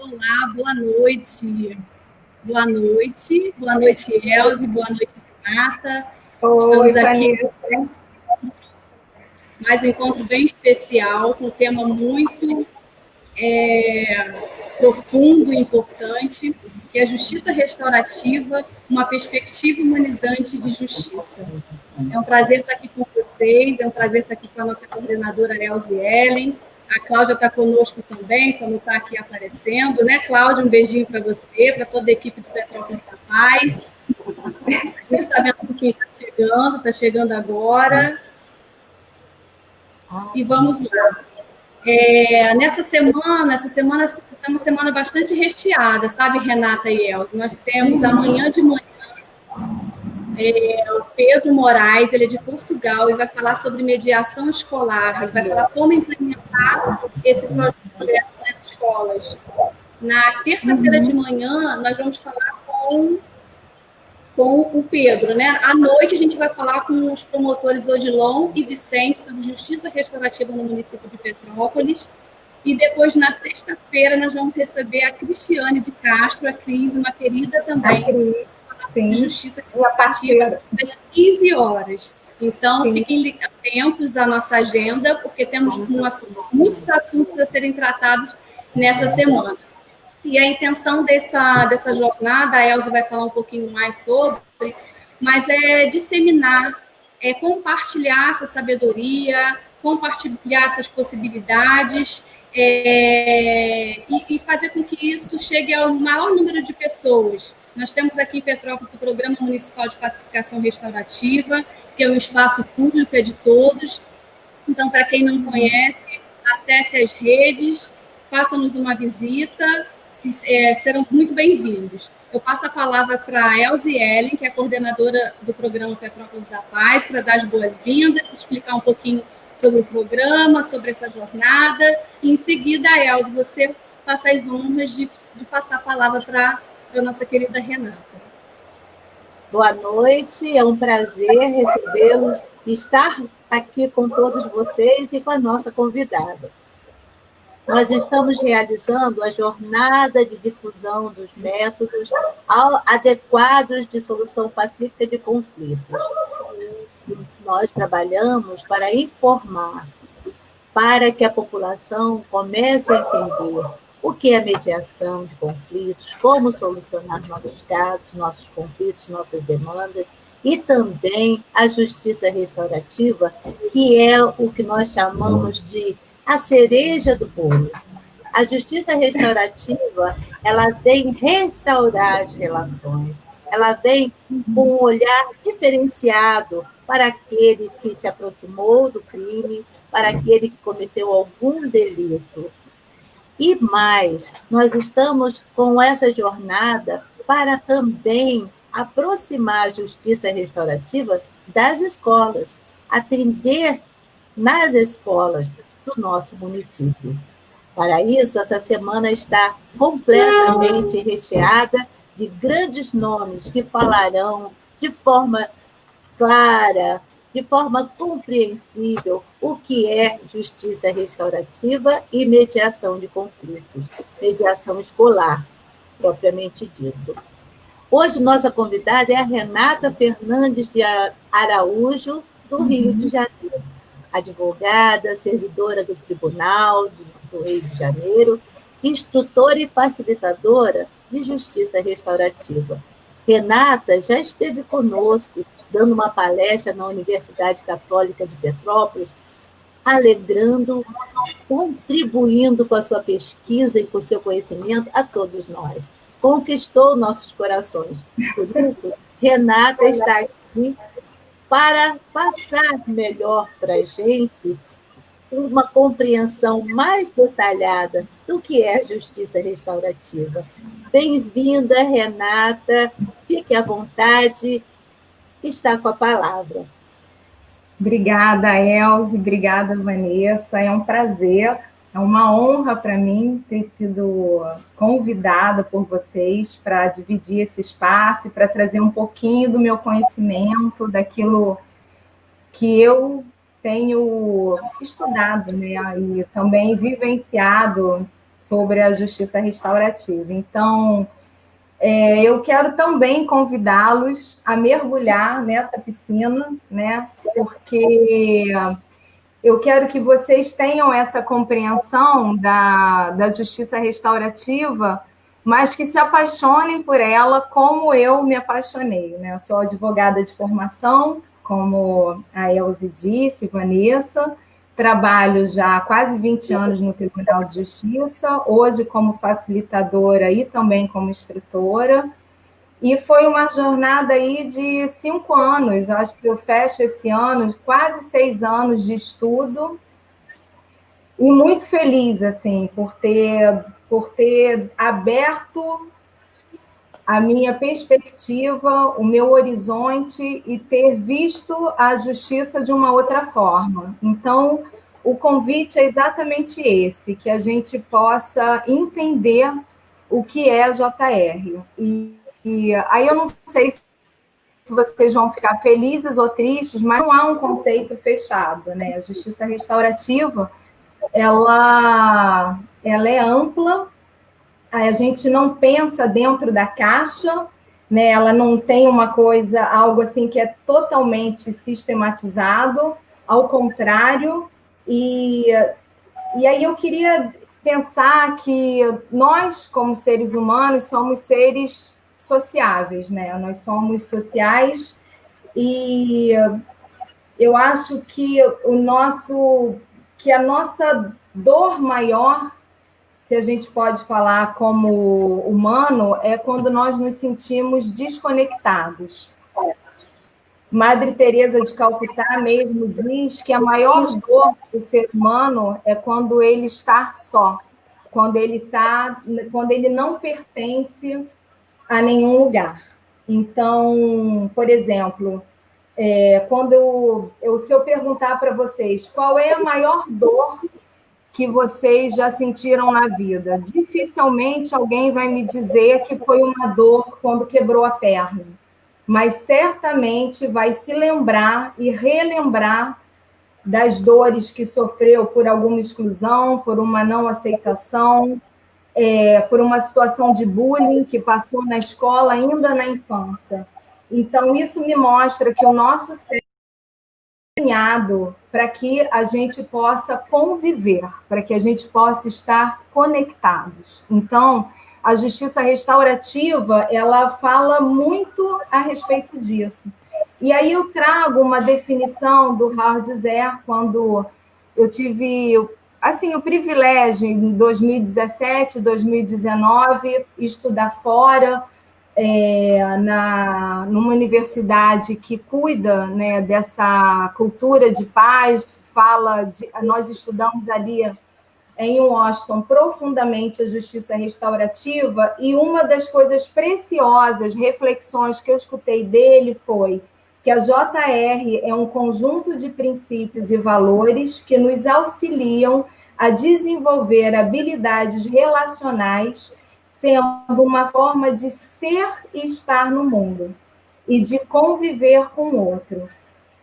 Olá, boa noite. Boa noite, Elze, boa noite, Renata. Oi, Estamos aqui Vanessa. mais um encontro bem especial, com um tema muito profundo e importante, que é a justiça restaurativa, uma perspectiva humanizante de justiça. É um prazer estar aqui com vocês, é um prazer estar aqui com a nossa coordenadora Elze Ellen. A Cláudia está conosco também, só não está aqui aparecendo, né, Cláudia? Um beijinho para você, para toda a equipe do Petrópolis da Paz. A gente está vendo quem está chegando agora. E vamos lá. Nessa semana é uma semana bastante recheada, sabe, Renata e Elza? Nós temos amanhã de manhã o Pedro Moraes, ele é de Portugal, e vai falar sobre mediação escolar, ele vai falar como implementar esse projeto nas escolas. Na terça-feira de manhã, nós vamos falar com o Pedro, né? À noite, a gente vai falar com os promotores Odilon e Vicente sobre justiça restaurativa no município de Petrópolis. E depois, na sexta-feira, nós vamos receber a Cristiane de Castro, a Cris, uma querida também, de justiça restaurativa, às 15 horas. Então, fiquem atentos à nossa agenda, porque temos muitos assuntos a serem tratados nessa semana. E a intenção dessa jornada, a Elza vai falar um pouquinho mais sobre, mas é disseminar, compartilhar essa sabedoria, compartilhar essas possibilidades, e fazer com que isso chegue ao maior número de pessoas. Nós temos aqui em Petrópolis o Programa Municipal de Pacificação Restaurativa, que é um espaço público, é de todos. Então, para quem não conhece, acesse as redes, faça-nos uma visita, que serão muito bem-vindos. Eu passo a palavra para a Elze Ellen, que é a coordenadora do programa Petrópolis da Paz, para dar as boas-vindas, explicar um pouquinho sobre o programa, sobre essa jornada, e em seguida, Elze, você faça as honras de passar a palavra para a nossa querida Renata. Boa noite, é um prazer recebê-los e estar aqui com todos vocês e com a nossa convidada. Nós estamos realizando a jornada de difusão dos métodos adequados de solução pacífica de conflitos. Nós trabalhamos para informar, para que a população comece a entender o que é mediação de conflitos, como solucionar nossos casos, nossos conflitos, nossas demandas, e também a justiça restaurativa, que é o que nós chamamos de a cereja do bolo. A justiça restaurativa, ela vem restaurar as relações, ela vem com um olhar diferenciado para aquele que se aproximou do crime, para aquele que cometeu algum delito. E mais, nós estamos com essa jornada para também aproximar a justiça restaurativa das escolas, atender nas escolas do nosso município. Para isso, essa semana está completamente recheada de grandes nomes que falarão de forma clara, de forma compreensível, o que é justiça restaurativa e mediação de conflitos, mediação escolar, propriamente dito. Hoje, nossa convidada é a Renata Fernandes de Araújo, do Rio de Janeiro, advogada, servidora do Tribunal do Rio de Janeiro, instrutora e facilitadora de justiça restaurativa. Renata já esteve conosco, dando uma palestra na Universidade Católica de Petrópolis, alegrando, contribuindo com a sua pesquisa e com o seu conhecimento a todos nós. Conquistou nossos corações. Por isso, Renata está aqui para passar melhor para a gente uma compreensão mais detalhada do que é justiça restaurativa. Bem-vinda, Renata. Fique à vontade. Está com a palavra. Obrigada, Elze. Obrigada, Vanessa. É um prazer, é uma honra para mim ter sido convidada por vocês para dividir esse espaço e para trazer um pouquinho do meu conhecimento, daquilo que eu tenho estudado, né, e também vivenciado sobre a justiça restaurativa. Então, eu quero também convidá-los a mergulhar nessa piscina, né? Porque eu quero que vocês tenham essa compreensão da justiça restaurativa, mas que se apaixonem por ela como eu me apaixonei, né? Eu sou advogada de formação, como a Elze disse, Vanessa, trabalho já há quase 20 anos no Tribunal de Justiça, hoje como facilitadora e também como instrutora, e foi uma jornada aí de 5 anos, acho que eu fecho esse ano, quase 6 anos de estudo, e muito feliz, assim, por ter aberto a minha perspectiva, o meu horizonte e ter visto a justiça de uma outra forma. Então, o convite é exatamente esse, que a gente possa entender o que é a JR. E aí eu não sei se vocês vão ficar felizes ou tristes, mas não há um conceito fechado, né? A justiça restaurativa, ela é ampla, a gente não pensa dentro da caixa, né? Ela não tem uma coisa, algo assim que é totalmente sistematizado, ao contrário, e aí eu queria pensar que nós, como seres humanos, somos seres sociáveis, né? Nós somos sociais e eu acho que que a nossa dor maior, se a gente pode falar como humano, é quando nós nos sentimos desconectados. Madre Teresa de Calcutá mesmo diz que a maior dor do ser humano é quando ele está só, quando ele não pertence a nenhum lugar. Então, por exemplo, se eu perguntar para vocês qual é a maior dor que vocês já sentiram na vida, dificilmente alguém vai me dizer que foi uma dor quando quebrou a perna, mas certamente vai se lembrar e relembrar das dores que sofreu por alguma exclusão, por uma não aceitação, por uma situação de bullying que passou na escola ainda na infância. Então, isso me mostra que o nosso cérebro é desenhado para que a gente possa conviver, para que a gente possa estar conectados. Então, a justiça restaurativa, ela fala muito a respeito disso. E aí eu trago uma definição do Howard Zer, quando eu tive assim, o privilégio, em 2017, 2019, estudar fora, numa universidade que cuida, né, dessa cultura de paz, nós estudamos ali em Washington profundamente a justiça restaurativa, e uma das coisas preciosas, reflexões que eu escutei dele foi que a JR é um conjunto de princípios e valores que nos auxiliam a desenvolver habilidades relacionais, sendo uma forma de ser e estar no mundo, e de conviver com o outro.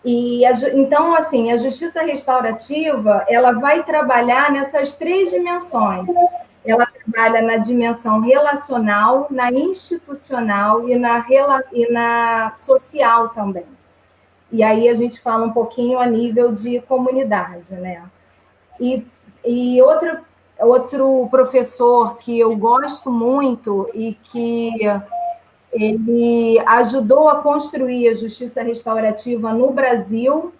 Então, assim, a justiça restaurativa, ela vai trabalhar nessas 3 dimensões. Ela trabalha na dimensão relacional, na institucional e na social também. E aí a gente fala um pouquinho a nível de comunidade, né? E outro professor que eu gosto muito e que ele ajudou a construir a justiça restaurativa no Brasil,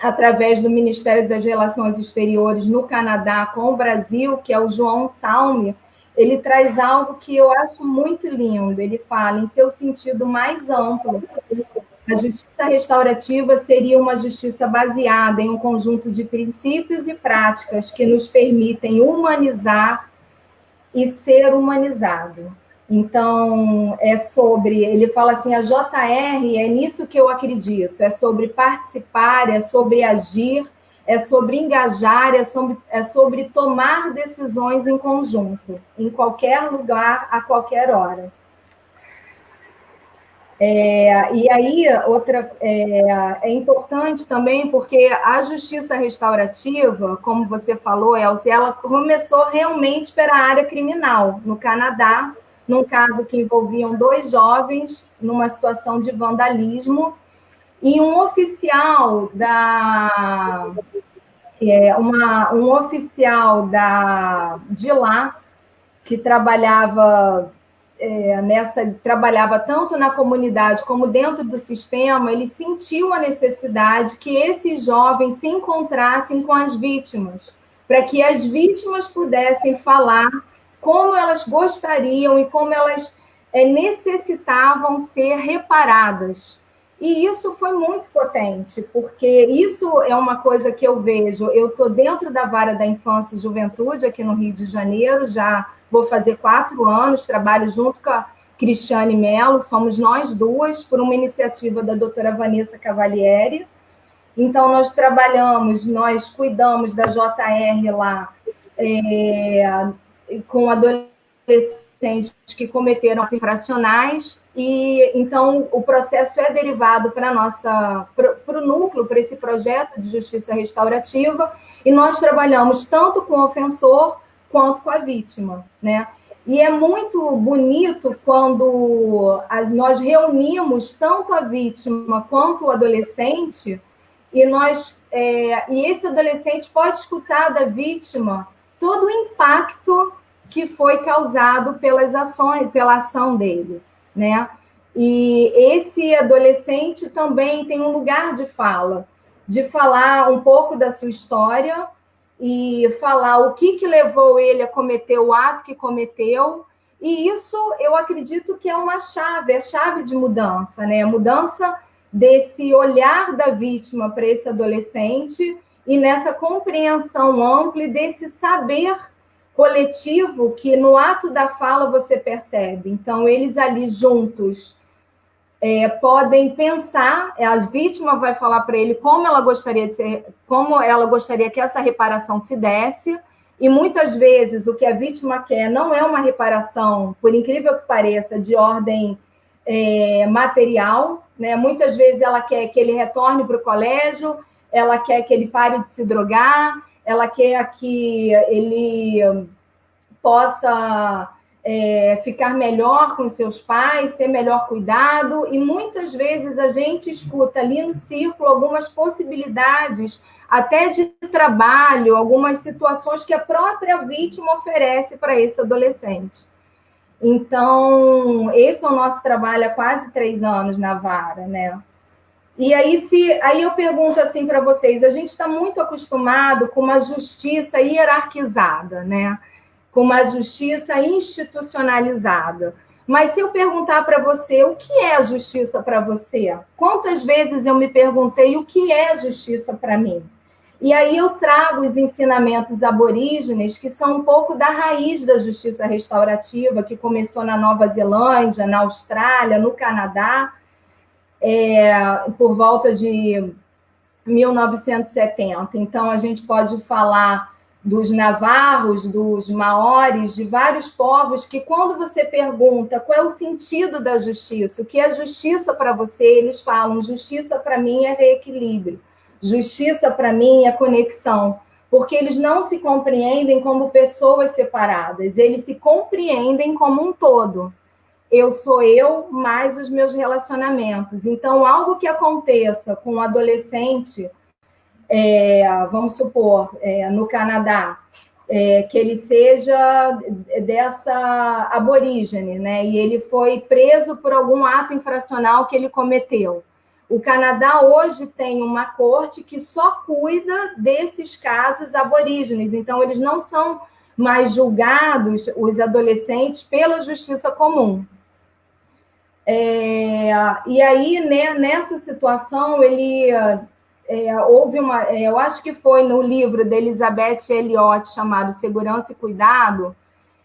através do Ministério das Relações Exteriores no Canadá com o Brasil, que é o João Salme. Ele traz algo que eu acho muito lindo. Ele fala, em seu sentido mais amplo, a justiça restaurativa seria uma justiça baseada em um conjunto de princípios e práticas que nos permitem humanizar e ser humanizado. Então, ele fala assim, a JR é nisso que eu acredito, é sobre participar, é sobre agir, é sobre engajar, é sobre tomar decisões em conjunto, em qualquer lugar, a qualquer hora. E aí, é importante também, porque a justiça restaurativa, como você falou, Elze, ela começou realmente pela área criminal, no Canadá, num caso que envolviam 2 jovens numa situação de vandalismo, e um oficial de lá, que trabalhava trabalhava tanto na comunidade como dentro do sistema, ele sentiu a necessidade que esses jovens se encontrassem com as vítimas, para que as vítimas pudessem falar como elas gostariam e como elas necessitavam ser reparadas. E isso foi muito potente, porque isso é uma coisa que eu vejo. Eu estou dentro da vara da infância e juventude aqui no Rio de Janeiro, já vou fazer 4 anos, trabalho junto com a Cristiane Mello, somos nós duas, por uma iniciativa da doutora Vanessa Cavalieri. Então, nós cuidamos da JR lá, com adolescentes que cometeram atos infracionais, e então o processo é derivado para o núcleo, para esse projeto de justiça restaurativa, e nós trabalhamos tanto com o ofensor quanto com a vítima, né? E é muito bonito quando nós reunimos tanto a vítima quanto o adolescente, e esse adolescente pode escutar da vítima todo o impacto que foi causado pela ação dele, né? E esse adolescente também tem um lugar de falar um pouco da sua história e falar o que levou ele a cometer o ato que cometeu. E isso, eu acredito que é a chave de mudança, né? A mudança desse olhar da vítima para esse adolescente e nessa compreensão ampla desse saber coletivo que no ato da fala você percebe. Então, eles ali juntos podem pensar, a vítima vai falar para ele como ela gostaria que essa reparação se desse, e muitas vezes o que a vítima quer não é uma reparação, por incrível que pareça, de ordem material, né? Muitas vezes ela quer que ele retorne para o colégio, ela quer que ele pare de se drogar, ela quer que ele possa ficar melhor com seus pais, ser melhor cuidado, e muitas vezes a gente escuta ali no círculo algumas possibilidades, até de trabalho, algumas situações que a própria vítima oferece para esse adolescente. Então, esse é o nosso trabalho há quase 3 anos na vara, né? E aí eu pergunto assim para vocês, a gente está muito acostumado com uma justiça hierarquizada, né? Com uma justiça institucionalizada. Mas se eu perguntar para você, o que é a justiça para você? Quantas vezes eu me perguntei o que é justiça para mim? E aí eu trago os ensinamentos aborígenes, que são um pouco da raiz da justiça restaurativa, que começou na Nova Zelândia, na Austrália, no Canadá, por volta de 1970. Então, a gente pode falar dos navarros, dos maores, de vários povos que, quando você pergunta qual é o sentido da justiça, o que é justiça para você, eles falam: justiça para mim é reequilíbrio, justiça para mim é conexão, porque eles não se compreendem como pessoas separadas, eles se compreendem como um todo. Eu sou eu mais os meus relacionamentos. Então, algo que aconteça com um adolescente, vamos supor, no Canadá, que ele seja dessa aborígene, né? E ele foi preso por algum ato infracional que ele cometeu. O Canadá hoje tem uma corte que só cuida desses casos aborígenes, então eles não são mais julgados, os adolescentes, pela justiça comum. E aí, né, nessa situação, houve eu acho que foi no livro da Elizabeth Elliot, chamado Segurança e Cuidado,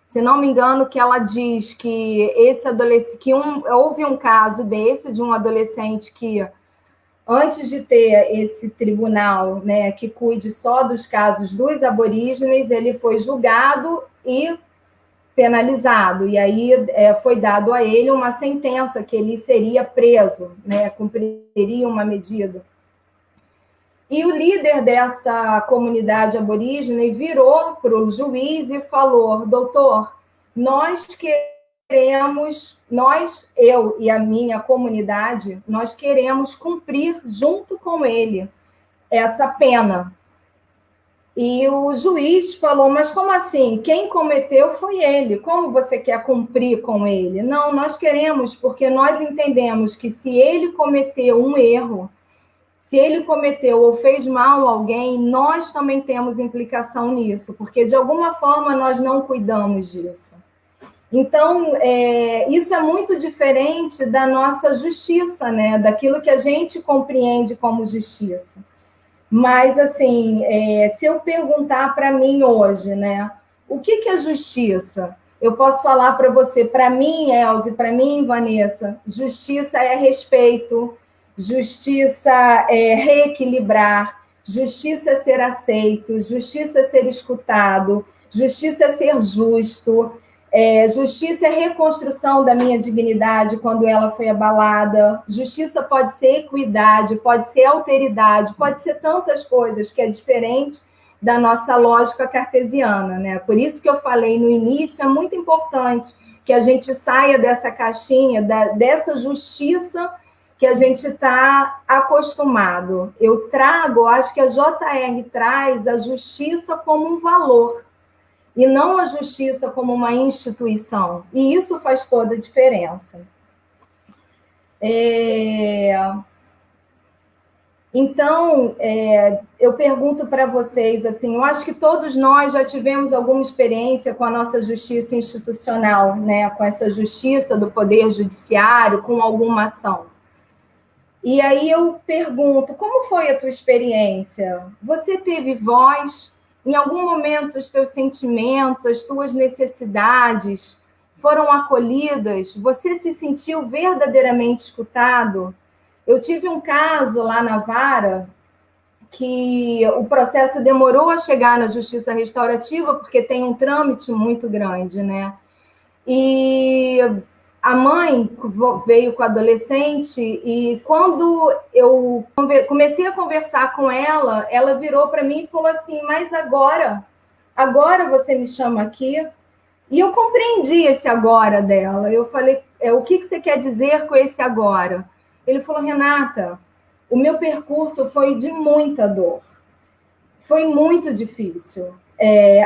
se não me engano, que ela diz que houve um caso de um adolescente que, antes de ter esse tribunal, né, que cuide só dos casos dos aborígenes, ele foi julgado e penalizado, e aí foi dado a ele uma sentença que ele seria preso, né, cumpriria uma medida. E o líder dessa comunidade aborígene virou para o juiz e falou: doutor, nós queremos, eu e a minha comunidade, nós queremos cumprir junto com ele essa pena. E o juiz falou: mas como assim? Quem cometeu foi ele. Como você quer cumprir com ele? Não, nós queremos, porque nós entendemos que se ele cometeu um erro, se ele cometeu ou fez mal a alguém, nós também temos implicação nisso, porque de alguma forma nós não cuidamos disso. Então, isso é muito diferente da nossa justiça, né? Daquilo que a gente compreende como justiça. Mas, assim, se eu perguntar para mim hoje, né, o que é justiça? Eu posso falar para você, para mim, Elze, para mim, Vanessa, justiça é respeito, justiça é reequilibrar, justiça é ser aceito, justiça é ser escutado, justiça é ser justo, justiça é reconstrução da minha dignidade quando ela foi abalada. Justiça pode ser equidade, pode ser alteridade, pode ser tantas coisas que é diferente da nossa lógica cartesiana, né? Por isso que eu falei no início, é muito importante que a gente saia dessa caixinha, dessa justiça que a gente está acostumado. Eu acho que a JR traz a justiça como um valor, e não a justiça como uma instituição. E isso faz toda a diferença. Então, eu pergunto para vocês, assim, eu acho que todos nós já tivemos alguma experiência com a nossa justiça institucional, né? Com essa justiça do Poder Judiciário, com alguma ação. E aí eu pergunto, como foi a tua experiência? Você teve voz? Em algum momento, os teus sentimentos, as tuas necessidades foram acolhidas? Você se sentiu verdadeiramente escutado? Eu tive um caso lá na vara que o processo demorou a chegar na justiça restaurativa porque tem um trâmite muito grande, né? E a mãe veio com o adolescente e quando eu comecei a conversar com ela, ela virou para mim e falou assim: mas agora você me chama aqui? E eu compreendi esse agora dela. Eu falei: o que você quer dizer com esse agora? Ele falou: Renata, o meu percurso foi de muita dor. Foi muito difícil.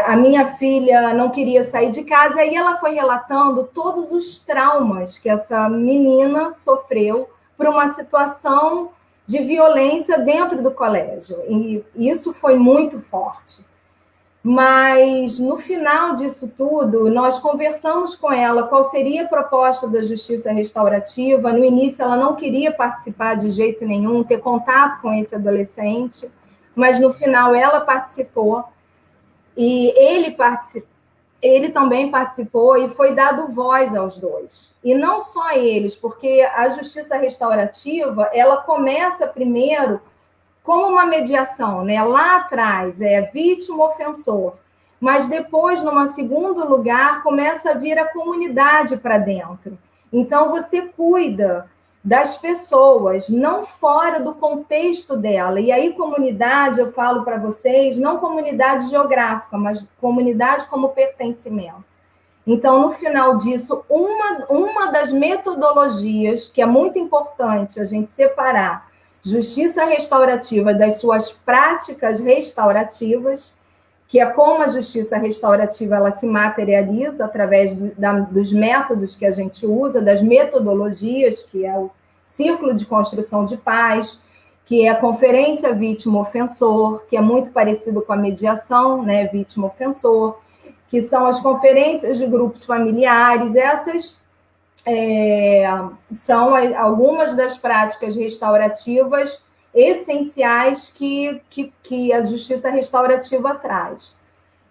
A minha filha não queria sair de casa, e ela foi relatando todos os traumas que essa menina sofreu por uma situação de violência dentro do colégio. E isso foi muito forte. Mas, no final disso tudo, nós conversamos com ela qual seria a proposta da justiça restaurativa. No início, ela não queria participar de jeito nenhum, ter contato com esse adolescente, mas, no final, ela participou. E ele também participou e foi dado voz aos dois. E não só eles, porque a justiça restaurativa, ela começa primeiro como uma mediação, né? Lá atrás é vítima-ofensor, mas depois, num segundo lugar, começa a vir a comunidade para dentro. Então, você cuida das pessoas, não fora do contexto dela. E aí, comunidade, eu falo para vocês, não comunidade geográfica, mas comunidade como pertencimento. Então, no final disso, uma das metodologias que é muito importante a gente separar justiça restaurativa das suas práticas restaurativas, que é como a justiça restaurativa ela se materializa através dos métodos que a gente usa, das metodologias, que é o Círculo de Construção de Paz, que é a Conferência Vítima-Ofensor, que é muito parecido com a mediação, né, vítima-ofensor, que são as conferências de grupos familiares. Essas são algumas das práticas restaurativas essenciais que a justiça restaurativa traz.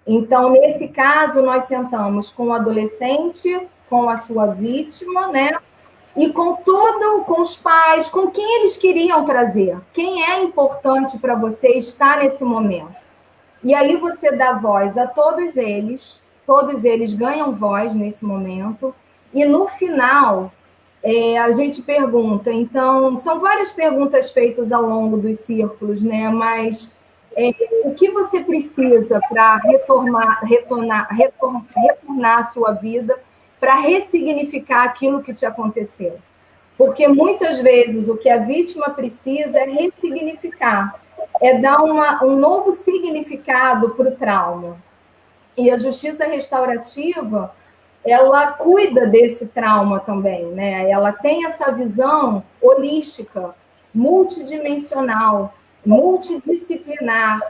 Então, nesse caso, nós sentamos com o adolescente, com a sua vítima, né? E com os pais, com quem eles queriam trazer. Quem é importante para você estar nesse momento. E aí você dá voz a todos eles, todos eles ganham voz nesse momento, e no final a gente pergunta, então, são várias perguntas feitas ao longo dos círculos, né? Mas o que você precisa para retornar à sua vida, para ressignificar aquilo que te aconteceu? Porque muitas vezes o que a vítima precisa é ressignificar, é dar um novo significado para o trauma. E a justiça restaurativa, ela cuida desse trauma também, né? Ela tem essa visão holística, multidimensional, multidisciplinar,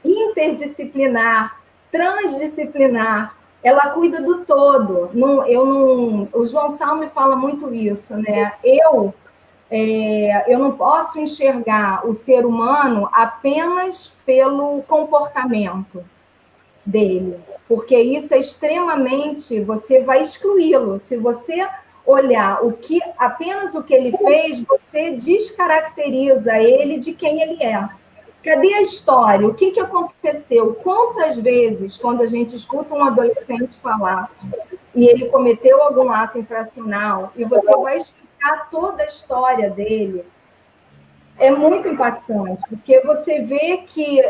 interdisciplinar, transdisciplinar. Ela cuida do todo. O João Salme fala muito isso, né? Eu não posso enxergar o ser humano apenas pelo comportamento dele, porque isso é extremamente, você vai excluí-lo. Se você olhar apenas o que ele fez, você descaracteriza ele de quem ele é. Cadê a história? O que aconteceu? Quantas vezes, quando a gente escuta um adolescente falar e ele cometeu algum ato infracional, e você vai explicar toda a história dele, é muito impactante, porque você vê que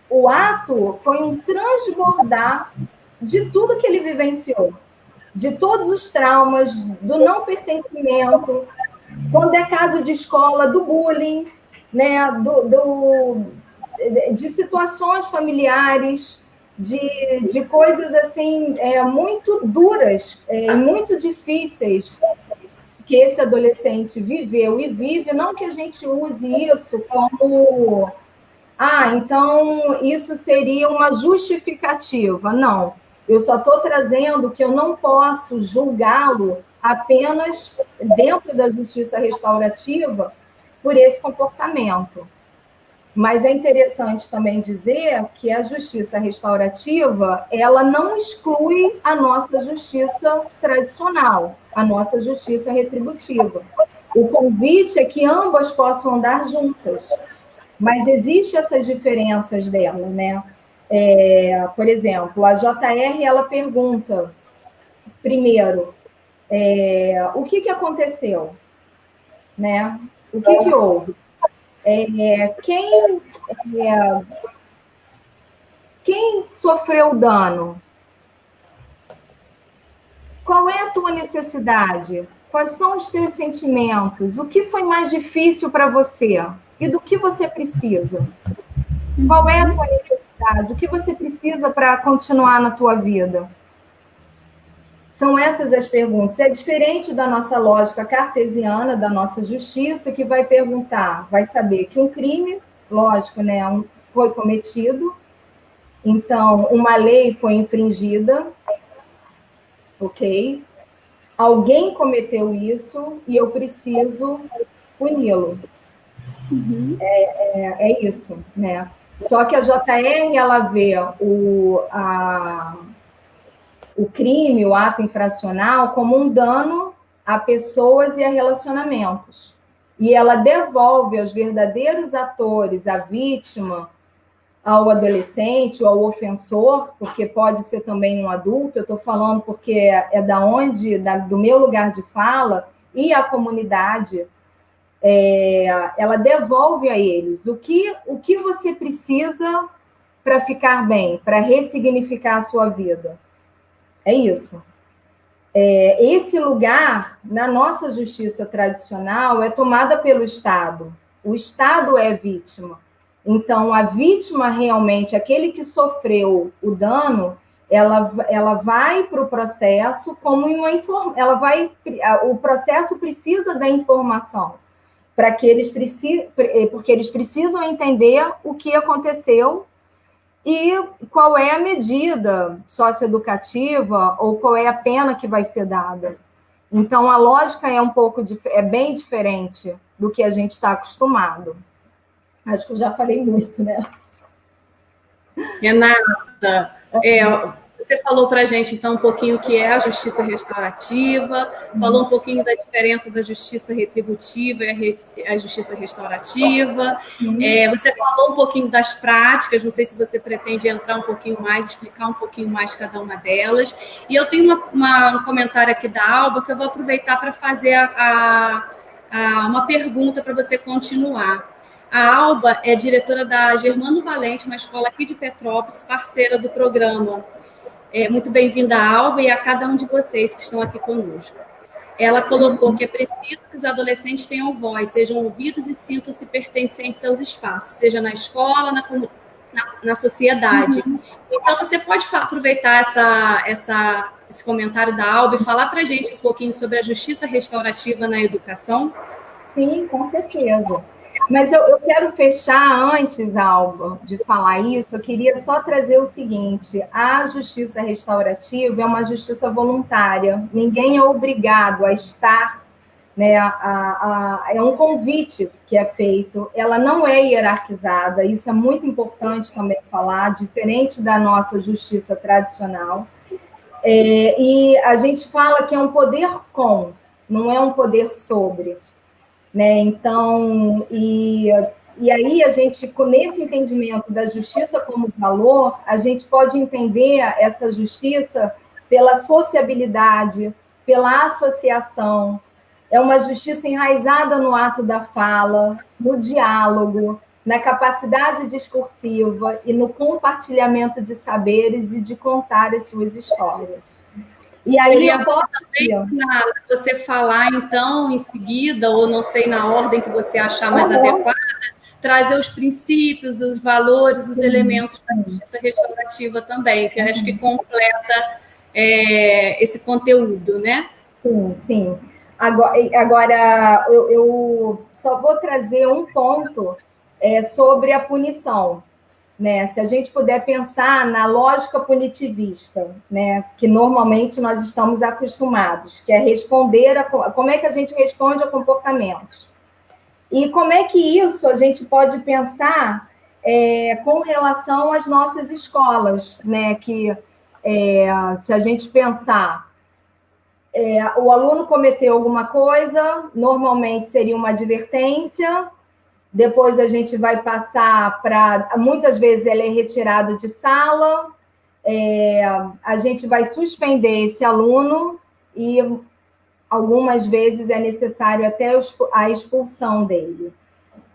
o ato foi um transbordar de tudo que ele vivenciou, de todos os traumas, do não pertencimento, quando é caso de escola, do bullying, né, de situações familiares, de coisas assim muito duras, muito difíceis que esse adolescente viveu e vive. Não que a gente use isso como então isso seria uma justificativa. Não, eu só estou trazendo que eu não posso julgá-lo apenas dentro da justiça restaurativa por esse comportamento. Mas é interessante também dizer que a justiça restaurativa, ela não exclui a nossa justiça tradicional, a nossa justiça retributiva. O convite é que ambas possam andar juntas, mas existem essas diferenças dela, né? Por exemplo, a JR, ela pergunta, primeiro, o que aconteceu? Né? O que houve? Quem sofreu dano? Qual é a tua necessidade? Quais são os teus sentimentos? O que foi mais difícil para você? E do que você precisa? Qual é a tua necessidade? O que você precisa para continuar na tua vida? São essas as perguntas. É diferente da nossa lógica cartesiana, da nossa justiça, que vai perguntar, vai saber que um crime, lógico, né, foi cometido, então uma lei foi infringida, ok? Alguém cometeu isso e eu preciso puni-lo. É isso, né? Só que a JR, ela vê o crime, o ato infracional, como um dano a pessoas e a relacionamentos. E ela devolve aos verdadeiros atores, à vítima, ao adolescente ou ao ofensor, porque pode ser também um adulto, eu estou falando porque do meu lugar de fala, e a comunidade, ela devolve a eles o que você precisa para ficar bem, para ressignificar a sua vida. É isso. Esse lugar, na nossa justiça tradicional, é tomada pelo Estado. O Estado é vítima. Então, a vítima realmente, aquele que sofreu o dano, ela vai para o processo como o processo precisa da informação, porque eles precisam entender o que aconteceu e qual é a medida socioeducativa ou qual é a pena que vai ser dada. Então, a lógica é bem diferente do que a gente está acostumado. Acho que eu já falei muito, né? Renata, Você falou para a gente, então, um pouquinho o que é a justiça restaurativa, falou um pouquinho da diferença da justiça retributiva e a justiça restaurativa. Você falou um pouquinho das práticas, não sei se você pretende entrar um pouquinho mais, explicar um pouquinho mais cada uma delas. E eu tenho um comentário aqui da Alba que eu vou aproveitar para fazer uma pergunta para você continuar. A Alba é diretora da Germano Valente, uma escola aqui de Petrópolis, parceira do programa. Muito bem-vinda, Alba, e a cada um de vocês que estão aqui conosco. Ela colocou que é preciso que os adolescentes tenham voz, sejam ouvidos e sintam-se pertencentes aos espaços, seja na escola, na sociedade. Então, você pode aproveitar esse comentário da Alba e falar para a gente um pouquinho sobre a justiça restaurativa na educação? Sim, com certeza. Mas eu quero fechar antes, Alba, de falar isso, eu queria só trazer o seguinte: a justiça restaurativa é uma justiça voluntária, ninguém é obrigado a estar, né, é um convite que é feito, ela não é hierarquizada, isso é muito importante também falar, diferente da nossa justiça tradicional, e a gente fala que é um poder com, não é um poder sobre. Né? Então, e aí a gente, nesse entendimento da justiça como valor, a gente pode entender essa justiça pela sociabilidade, pela associação. É uma justiça enraizada no ato da fala, no diálogo, na capacidade discursiva e no compartilhamento de saberes e de contar as suas histórias. E aí eu posso você falar, então, em seguida, ou não sei, na ordem que você achar mais adequada, trazer os princípios, os valores, os elementos da justiça restaurativa também, que eu acho que completa esse conteúdo, né? Sim, sim. Agora eu só vou trazer um ponto sobre a punição. Né? Se a gente puder pensar na lógica punitivista, né? Que normalmente nós estamos acostumados, que é responder como é que a gente responde a comportamentos. E como é que isso a gente pode pensar com relação às nossas escolas, né? Que se a gente pensar, o aluno cometeu alguma coisa, normalmente seria uma advertência. Depois a gente vai passar para... Muitas vezes ele é retirado de sala, a gente vai suspender esse aluno e algumas vezes é necessário até a expulsão dele.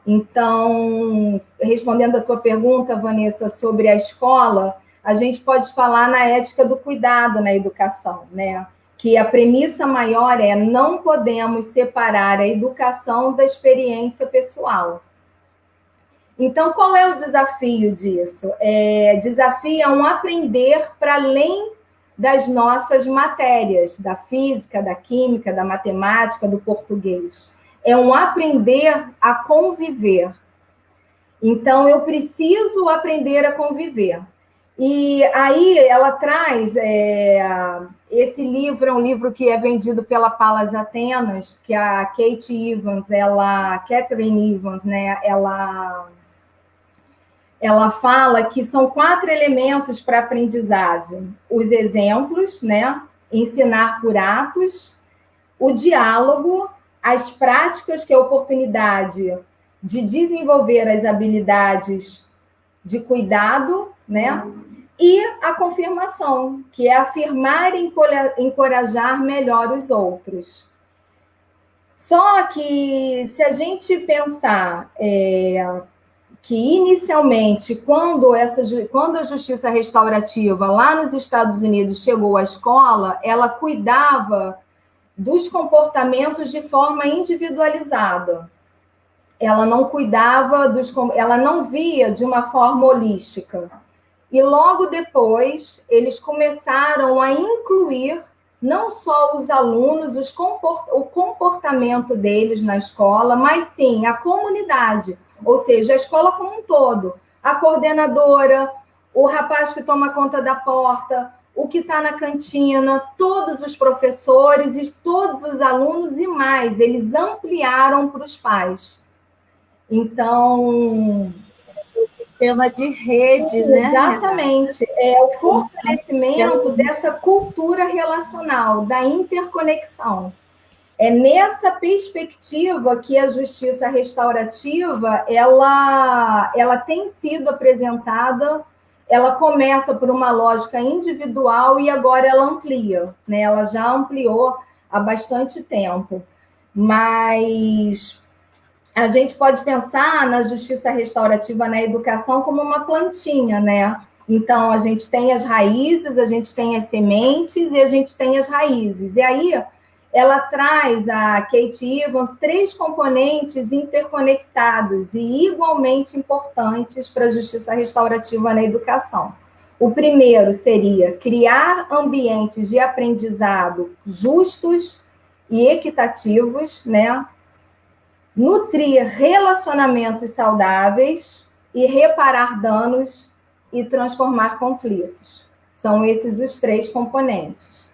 Então, respondendo a tua pergunta, Vanessa, sobre a escola, a gente pode falar na ética do cuidado na educação, né? Que a premissa maior é: não podemos separar a educação da experiência pessoal. Então, qual é o desafio disso? Desafio é um aprender para além das nossas matérias, da física, da química, da matemática, do português. É um aprender a conviver. Então, eu preciso aprender a conviver. E aí ela traz esse livro, é um livro que é vendido pela Palas Atenas, que a Catherine Evans, né, ela fala que são 4 elementos para a aprendizagem: os exemplos, né? Ensinar por atos, o diálogo, as práticas, que é a oportunidade de desenvolver as habilidades de cuidado, né? E a confirmação, que é afirmar e encorajar melhor os outros. Só que, se a gente pensar que inicialmente, quando a justiça restaurativa lá nos Estados Unidos chegou à escola, ela cuidava dos comportamentos de forma individualizada. Ela não cuidava ela não via de uma forma holística. E logo depois, eles começaram a incluir não só os alunos, o comportamento deles na escola, mas sim a comunidade, ou seja, a escola como um todo. A coordenadora, o rapaz que toma conta da porta, o que está na cantina, todos os professores e todos os alunos e mais. Eles ampliaram para os pais. Então, o sistema de rede, né? Exatamente. É o fortalecimento dessa cultura relacional, da interconexão. É nessa perspectiva que a justiça restaurativa ela tem sido apresentada. Ela começa por uma lógica individual e agora ela amplia, né? Ela já ampliou há bastante tempo. Mas a gente pode pensar na justiça restaurativa na educação como uma plantinha, né? Então, a gente tem as raízes, a gente tem as sementes e a gente tem as raízes. E aí, ela traz, a Kate Evans, 3 componentes interconectados e igualmente importantes para a justiça restaurativa na educação. O primeiro seria criar ambientes de aprendizado justos e equitativos, né? Nutrir relacionamentos saudáveis e reparar danos e transformar conflitos. São esses os 3 componentes.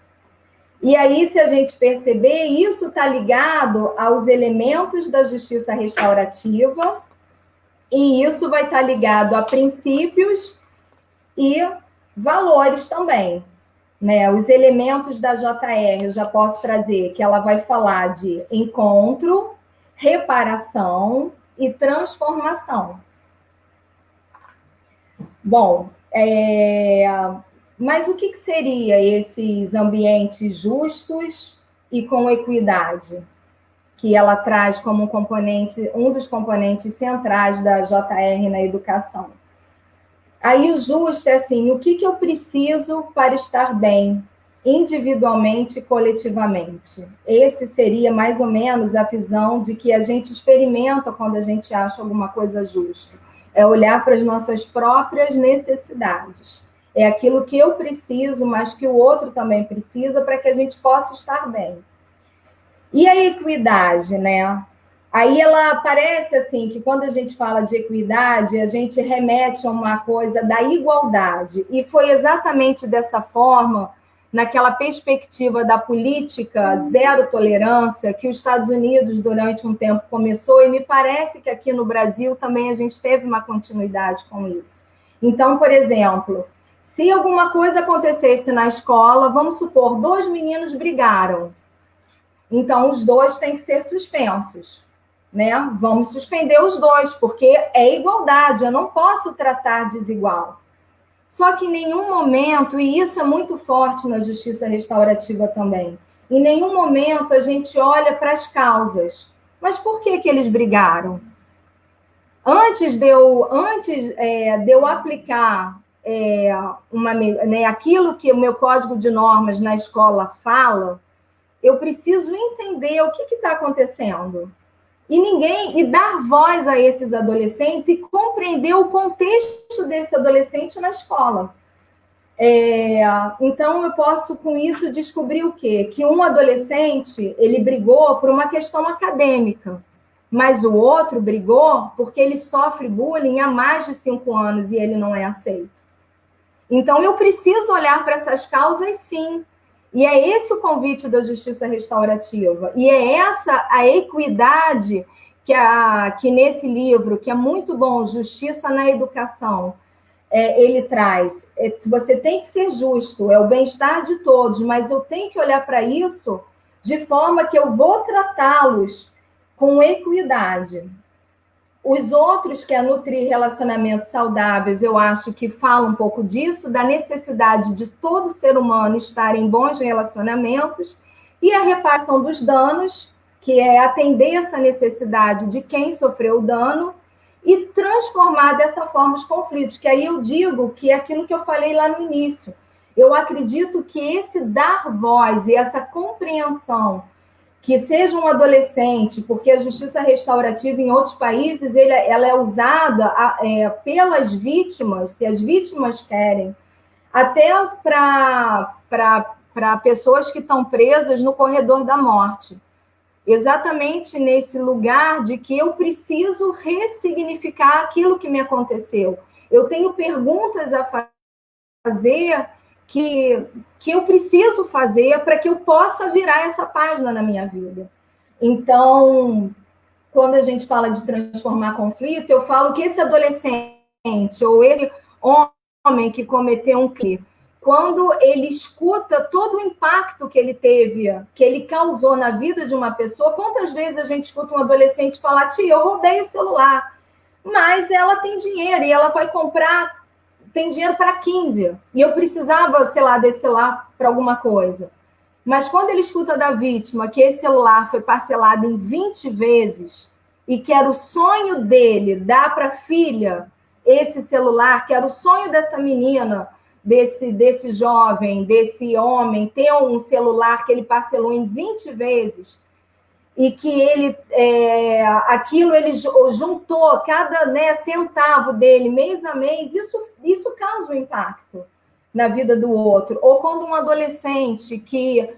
E aí, se a gente perceber, isso está ligado aos elementos da justiça restaurativa, e isso vai estar ligado a princípios e valores também. Né? Os elementos da JR, eu já posso trazer que ela vai falar de encontro, reparação e transformação. Bom, mas o que seria esses ambientes justos e com equidade, que ela traz como um dos componentes centrais da JR na educação? Aí o justo é assim, o que eu preciso para estar bem, individualmente e coletivamente? Esse seria mais ou menos a visão de que a gente experimenta quando a gente acha alguma coisa justa. É olhar para as nossas próprias necessidades. É aquilo que eu preciso, mas que o outro também precisa para que a gente possa estar bem. E a equidade, né? Aí ela parece assim, que quando a gente fala de equidade, a gente remete a uma coisa da igualdade. E foi exatamente dessa forma, naquela perspectiva da política zero tolerância, que os Estados Unidos, durante um tempo, começou, e me parece que aqui no Brasil também a gente teve uma continuidade com isso. Então, por exemplo, se alguma coisa acontecesse na escola, vamos supor, 2 meninos brigaram. Então, os 2 têm que ser suspensos. Né? Vamos suspender os 2, porque é igualdade, eu não posso tratar desigual. Só que em nenhum momento, e isso é muito forte na justiça restaurativa também, em nenhum momento a gente olha para as causas. Mas por que eles brigaram? Antes de eu aplicar aquilo que o meu código de normas na escola fala, eu preciso entender o que está acontecendo. E dar voz a esses adolescentes e compreender o contexto desse adolescente na escola. Então, eu posso, com isso, descobrir o quê? Que um adolescente, ele brigou por uma questão acadêmica, mas o outro brigou porque ele sofre bullying há mais de 5 anos e ele não é aceito. Então, eu preciso olhar para essas causas, sim. E é esse o convite da justiça restaurativa. E é essa a equidade que nesse livro, que é muito bom, Justiça na Educação, ele traz. Você tem que ser justo, é o bem-estar de todos, mas eu tenho que olhar para isso de forma que eu vou tratá-los com equidade. Os outros, que é nutrir relacionamentos saudáveis, eu acho que fala um pouco disso, da necessidade de todo ser humano estar em bons relacionamentos, e a reparação dos danos, que é atender essa necessidade de quem sofreu o dano, e transformar dessa forma os conflitos, que aí eu digo que é aquilo que eu falei lá no início. Eu acredito que esse dar voz e essa compreensão, que seja um adolescente, porque a justiça restaurativa em outros países ela é usada pelas vítimas, se as vítimas querem, até para pessoas que estão presas no corredor da morte. Exatamente nesse lugar de que eu preciso ressignificar aquilo que me aconteceu. Eu tenho perguntas a fazer que eu preciso fazer para que eu possa virar essa página na minha vida. Então, quando a gente fala de transformar conflito, eu falo que esse adolescente ou esse homem que cometeu um crime, quando ele escuta todo o impacto que ele teve, que ele causou na vida de uma pessoa, quantas vezes a gente escuta um adolescente falar: tia, eu roubei o celular, mas ela tem dinheiro e ela vai comprar, tem dinheiro para 15, e eu precisava, sei lá, desse celular para alguma coisa. Mas quando ele escuta da vítima que esse celular foi parcelado em 20 vezes e que era o sonho dele dar para a filha esse celular, que era o sonho dessa menina, desse jovem, desse homem, ter um celular que ele parcelou em 20 vezes, e que ele aquilo ele juntou cada, né, centavo dele mês a mês, isso causa um impacto na vida do outro. Ou quando um adolescente que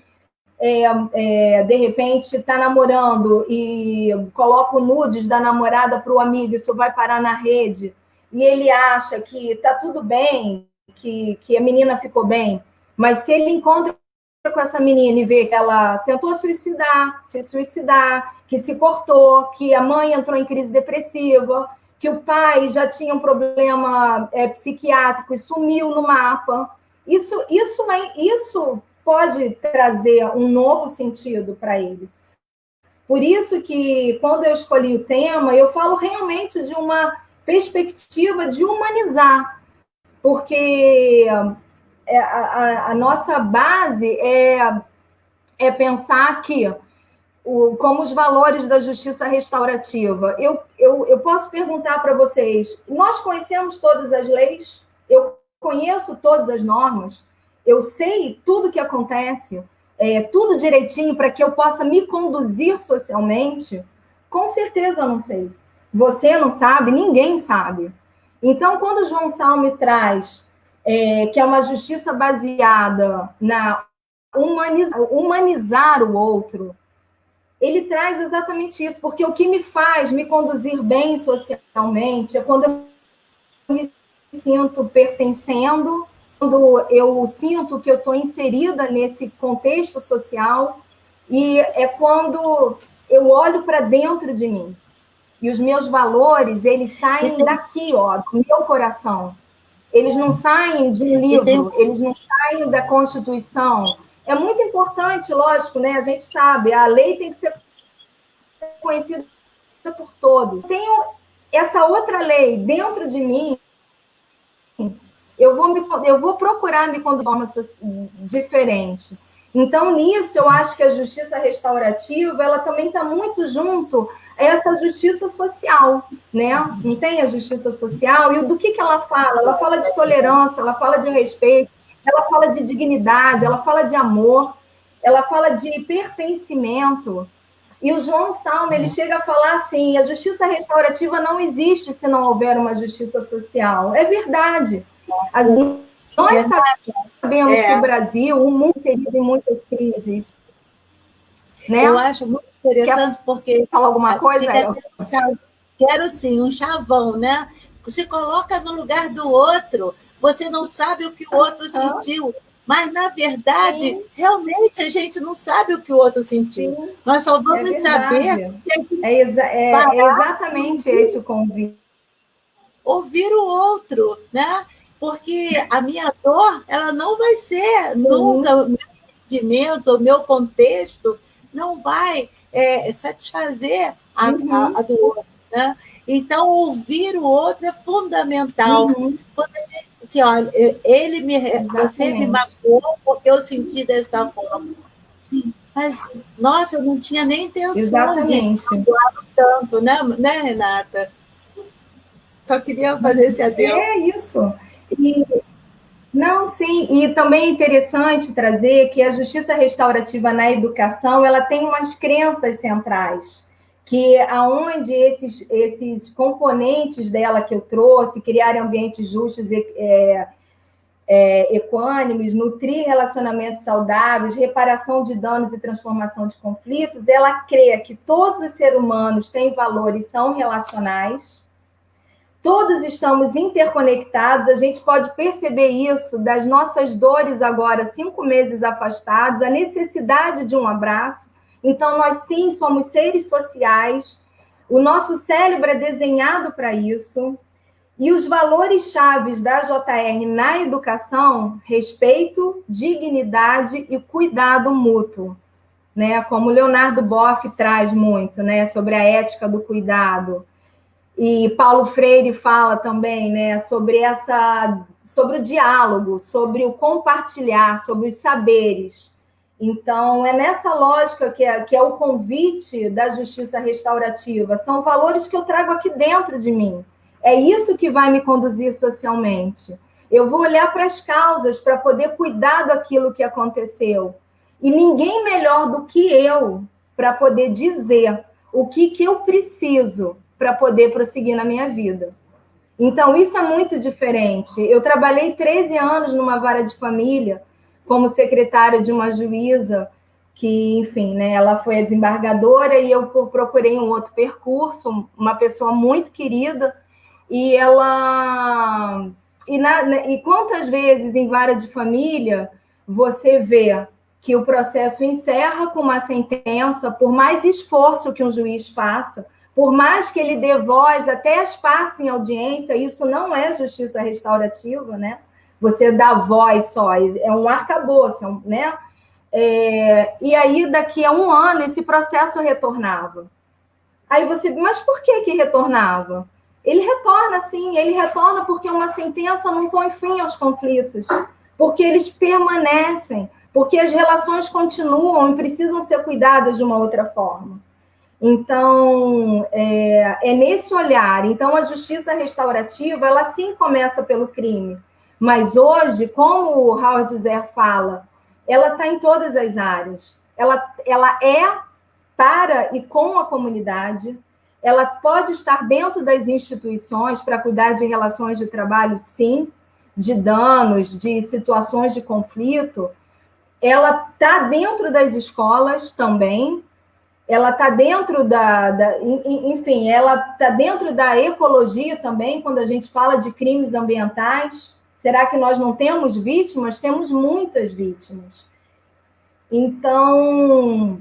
de repente está namorando e coloca o nudes da namorada para o amigo, isso vai parar na rede, e ele acha que está tudo bem, que a menina ficou bem, mas se ele encontra com essa menina e vê que ela tentou se suicidar, que se cortou, que a mãe entrou em crise depressiva, que o pai já tinha um problema psiquiátrico e sumiu no mapa, isso pode trazer um novo sentido para ele. Por isso que, quando eu escolhi o tema, eu falo realmente de uma perspectiva de humanizar, porque a nossa base é pensar que, como os valores da justiça restaurativa, eu posso perguntar para vocês: nós conhecemos todas as leis? Eu conheço todas as normas? Eu sei tudo o que acontece, tudo direitinho para que eu possa me conduzir socialmente? Com certeza eu não sei. Você não sabe, ninguém sabe. Então, quando João Salme traz que é uma justiça baseada na humanizar o outro, ele traz exatamente isso, porque o que me faz me conduzir bem socialmente é quando eu me sinto pertencendo, quando eu sinto que eu estou inserida nesse contexto social, e é quando eu olho para dentro de mim. E os meus valores, eles saem daqui, ó, do meu coração. Eles não saem de um livro, eles não saem da Constituição. É muito importante, lógico, né? A gente sabe, a lei tem que ser conhecida por todos. Tenho essa outra lei dentro de mim, eu vou procurar me conduzir de forma diferente. Então, nisso, eu acho que a justiça restaurativa, ela também está muito junto a essa justiça social, né? Não tem a justiça social? E do que ela fala? Ela fala de tolerância, ela fala de respeito, ela fala de dignidade, ela fala de amor, ela fala de pertencimento. E o João Salme, ele chega a falar assim: a justiça restaurativa não existe se não houver uma justiça social. É verdade. Nós sabemos que o Brasil, o mundo inserido em muitas crises. Né? Eu acho muito interessante, porque... Falar alguma coisa? Quero sim, um chavão, né? Se coloca no lugar do outro, você não sabe o que o outro sentiu, mas, na verdade, realmente a gente não sabe o que o outro sentiu. Sim. Nós só vamos saber... É exatamente esse o convite. Ouvir o outro, né? Porque a minha dor, ela não vai ser nunca, o meu entendimento, o meu contexto, não vai satisfazer a do outro. Né? Então, ouvir o outro é fundamental. Quando a gente, assim, olha, você me magoou porque eu senti desta forma. Sim, mas, nossa, eu não tinha nem intenção de magoar tanto, né, Renata? Só queria fazer esse adendo. É isso. Não, sim, e também é interessante trazer que a justiça restaurativa na educação, ela tem umas crenças centrais, que aonde esses componentes dela que eu trouxe, criar ambientes justos e equânimes, nutrir relacionamentos saudáveis, reparação de danos e transformação de conflitos, ela crê que todos os seres humanos têm valores, são relacionais. Todos estamos interconectados, a gente pode perceber isso das nossas dores agora, 5 meses afastados, a necessidade de um abraço. Então, nós sim somos seres sociais, o nosso cérebro é desenhado para isso, E os valores chaves da JR na educação: respeito, dignidade e cuidado mútuo, né? Como Leonardo Boff traz muito, né? Sobre a ética do cuidado. E Paulo Freire fala também, né? Sobre o diálogo, sobre o compartilhar, sobre os saberes. Então, é nessa lógica que é o convite da justiça restaurativa. São valores que eu trago aqui dentro de mim. É isso que vai me conduzir socialmente. Eu vou olhar para as causas para poder cuidar daquilo que aconteceu. E ninguém melhor do que eu para poder dizer o que eu preciso para poder prosseguir na minha vida. Então, isso é muito diferente. Eu trabalhei 13 anos numa vara de família como secretária de uma juíza que, enfim, né, ela foi a desembargadora e eu procurei um outro percurso, uma pessoa muito querida, e ela... E quantas vezes em vara de família você vê que o processo encerra com uma sentença, por mais esforço que um juiz faça, por mais que ele dê voz até às partes em audiência, isso não é justiça restaurativa, né? Você dá voz só, é um arcabouço, né? E aí, daqui a um ano, esse processo retornava. Aí você, mas por que retornava? Ele retorna, sim, ele retorna porque uma sentença não põe fim aos conflitos, porque eles permanecem, porque as relações continuam e precisam ser cuidadas de uma outra forma. Então, é nesse olhar. Então, a justiça restaurativa, ela sim começa pelo crime. Mas hoje, como o Howard Zer fala, ela está em todas as áreas. Ela é para e com a comunidade. Ela pode estar dentro das instituições para cuidar de relações de trabalho, sim, de danos, de situações de conflito. Ela está dentro das escolas também. Ela está dentro enfim, ela está dentro da ecologia também, quando a gente fala de crimes ambientais. Será que nós não temos vítimas? Temos muitas vítimas. Então,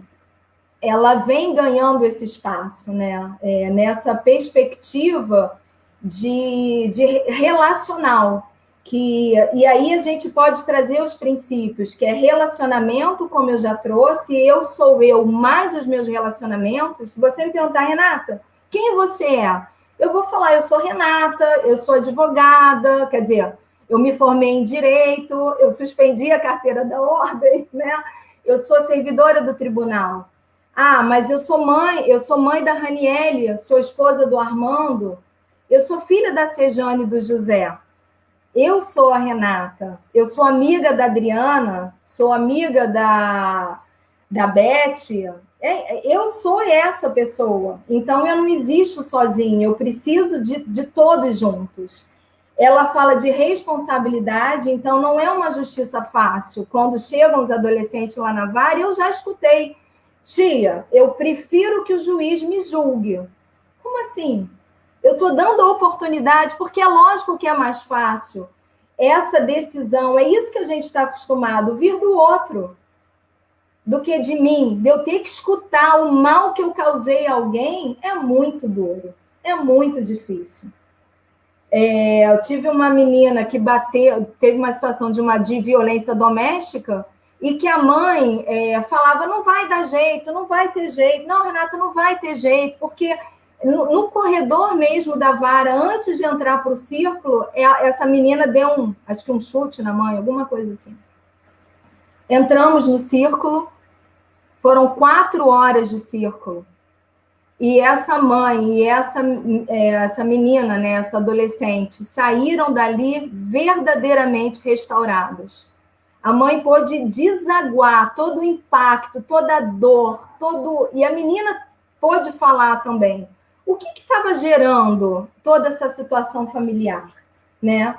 ela vem ganhando esse espaço, né? Nessa perspectiva de relacional. E aí a gente pode trazer os princípios, que é relacionamento, como eu já trouxe, eu sou eu mais os meus relacionamentos. Se você me perguntar, Renata, quem você é? Eu vou falar, eu sou Renata, eu sou advogada, quer dizer, eu me formei em Direito, eu suspendi a carteira da ordem, né? Eu sou servidora do tribunal. Ah, mas eu sou mãe da Raniele, sou esposa do Armando, eu sou filha da Sejane e do José. Eu sou a Renata, eu sou amiga da Adriana, sou amiga da Beth, eu sou essa pessoa. Então, eu não existo sozinha, eu preciso de todos juntos. Ela fala de responsabilidade, então não é uma justiça fácil. Quando chegam os adolescentes lá na vara, eu já escutei, tia, eu prefiro que o juiz me julgue. Como assim? Eu estou dando a oportunidade, porque é lógico que é mais fácil. Essa decisão, é isso que a gente está acostumado, vir do outro, do que de mim. De eu ter que escutar o mal que eu causei a alguém, é muito duro, é muito difícil. Eu tive uma menina que teve uma situação de violência doméstica, e que a mãe falava, não vai dar jeito, não vai ter jeito. Não, Renata, não vai ter jeito, porque no corredor mesmo da vara, antes de entrar para o círculo, essa menina deu acho que um chute na mãe, alguma coisa assim. Entramos no círculo, foram 4 horas de círculo. E essa mãe e essa menina, né, essa adolescente, saíram dali verdadeiramente restauradas. A mãe pôde desaguar todo o impacto, toda a dor, e a menina pôde falar também. O que estava gerando toda essa situação familiar, né?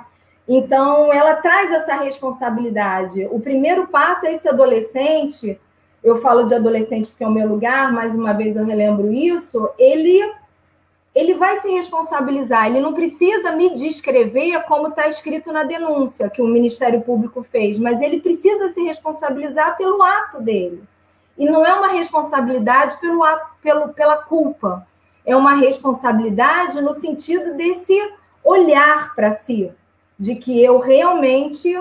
Então, ela traz essa responsabilidade. O primeiro passo é esse adolescente, eu falo de adolescente porque é o meu lugar, mais uma vez eu relembro isso, ele vai se responsabilizar, ele não precisa me descrever como está escrito na denúncia que o Ministério Público fez, mas ele precisa se responsabilizar pelo ato dele. E não é uma responsabilidade pela culpa, é uma responsabilidade no sentido desse olhar para si, de que eu realmente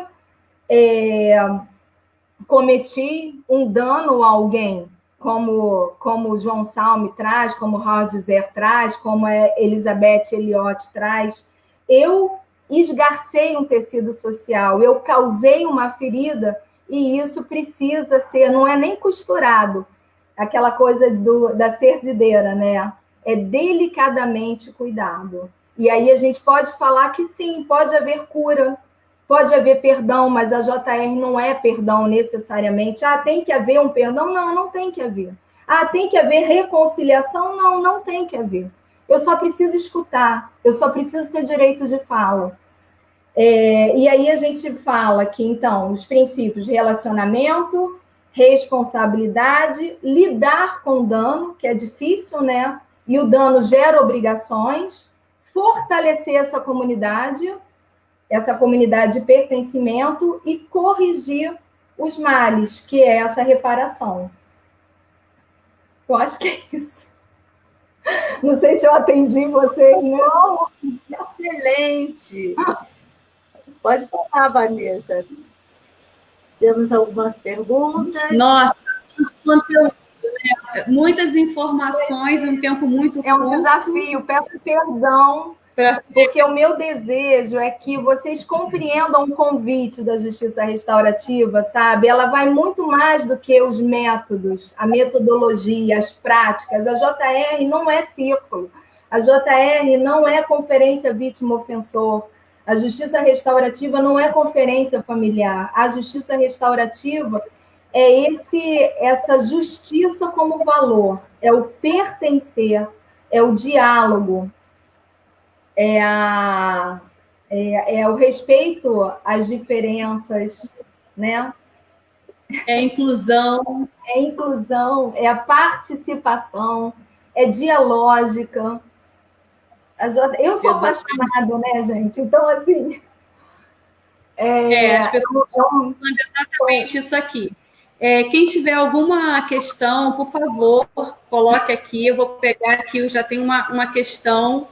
cometi um dano a alguém, como o João Salme traz, como o Howard Zer traz, como a Elizabeth Elliot traz. Eu esgarcei um tecido social, eu causei uma ferida, e isso precisa ser, não é nem costurado, aquela coisa da cerzideira, né? É delicadamente cuidado. E aí a gente pode falar que sim, pode haver cura, pode haver perdão, mas a JR não é perdão necessariamente. Ah, tem que haver um perdão? Não, não tem que haver. Ah, tem que haver reconciliação? Não, não tem que haver. Eu só preciso escutar, eu só preciso ter direito de fala. E aí a gente fala que, então, os princípios de relacionamento, responsabilidade, lidar com o dano, que é difícil, né? E o dano gera obrigações, fortalecer essa comunidade de pertencimento e corrigir os males, que é essa reparação. Eu acho que é isso. Não sei se eu atendi vocês, não. Excelente! Pode falar, Vanessa. Temos algumas perguntas? Nossa, conteúdo, né? Muitas informações em um tempo muito curto. É um desafio, peço perdão, porque o meu desejo é que vocês compreendam o convite da justiça restaurativa, sabe? Ela vai muito mais do que os métodos, a metodologia, as práticas. A JR não é círculo, a JR não é conferência vítima-ofensor, a justiça restaurativa não é conferência familiar, a justiça restaurativa é essa justiça como valor, é o pertencer, é o diálogo, é o respeito às diferenças, né? É a inclusão. É inclusão, é a participação, é dialógica. Eu sou apaixonada, né, gente? Então, assim... as pessoas estão falando exatamente isso aqui. Quem tiver alguma questão, por favor, coloque aqui. Eu vou pegar aqui, eu já tenho uma questão.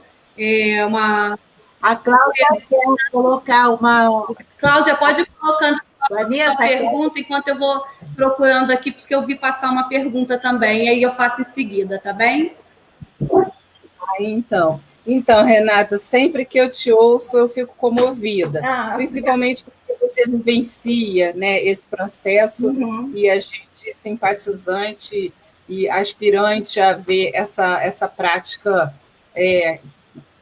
A Cláudia quer colocar uma... Cláudia, pode ir colocando Vanessa, a pergunta enquanto eu vou procurando aqui, porque eu vi passar uma pergunta também, e aí eu faço em seguida, tá bem? Então, Renata, sempre que eu te ouço, eu fico comovida, principalmente porque você vivencia, né, esse processo, e a gente simpatizante e aspirante a ver essa prática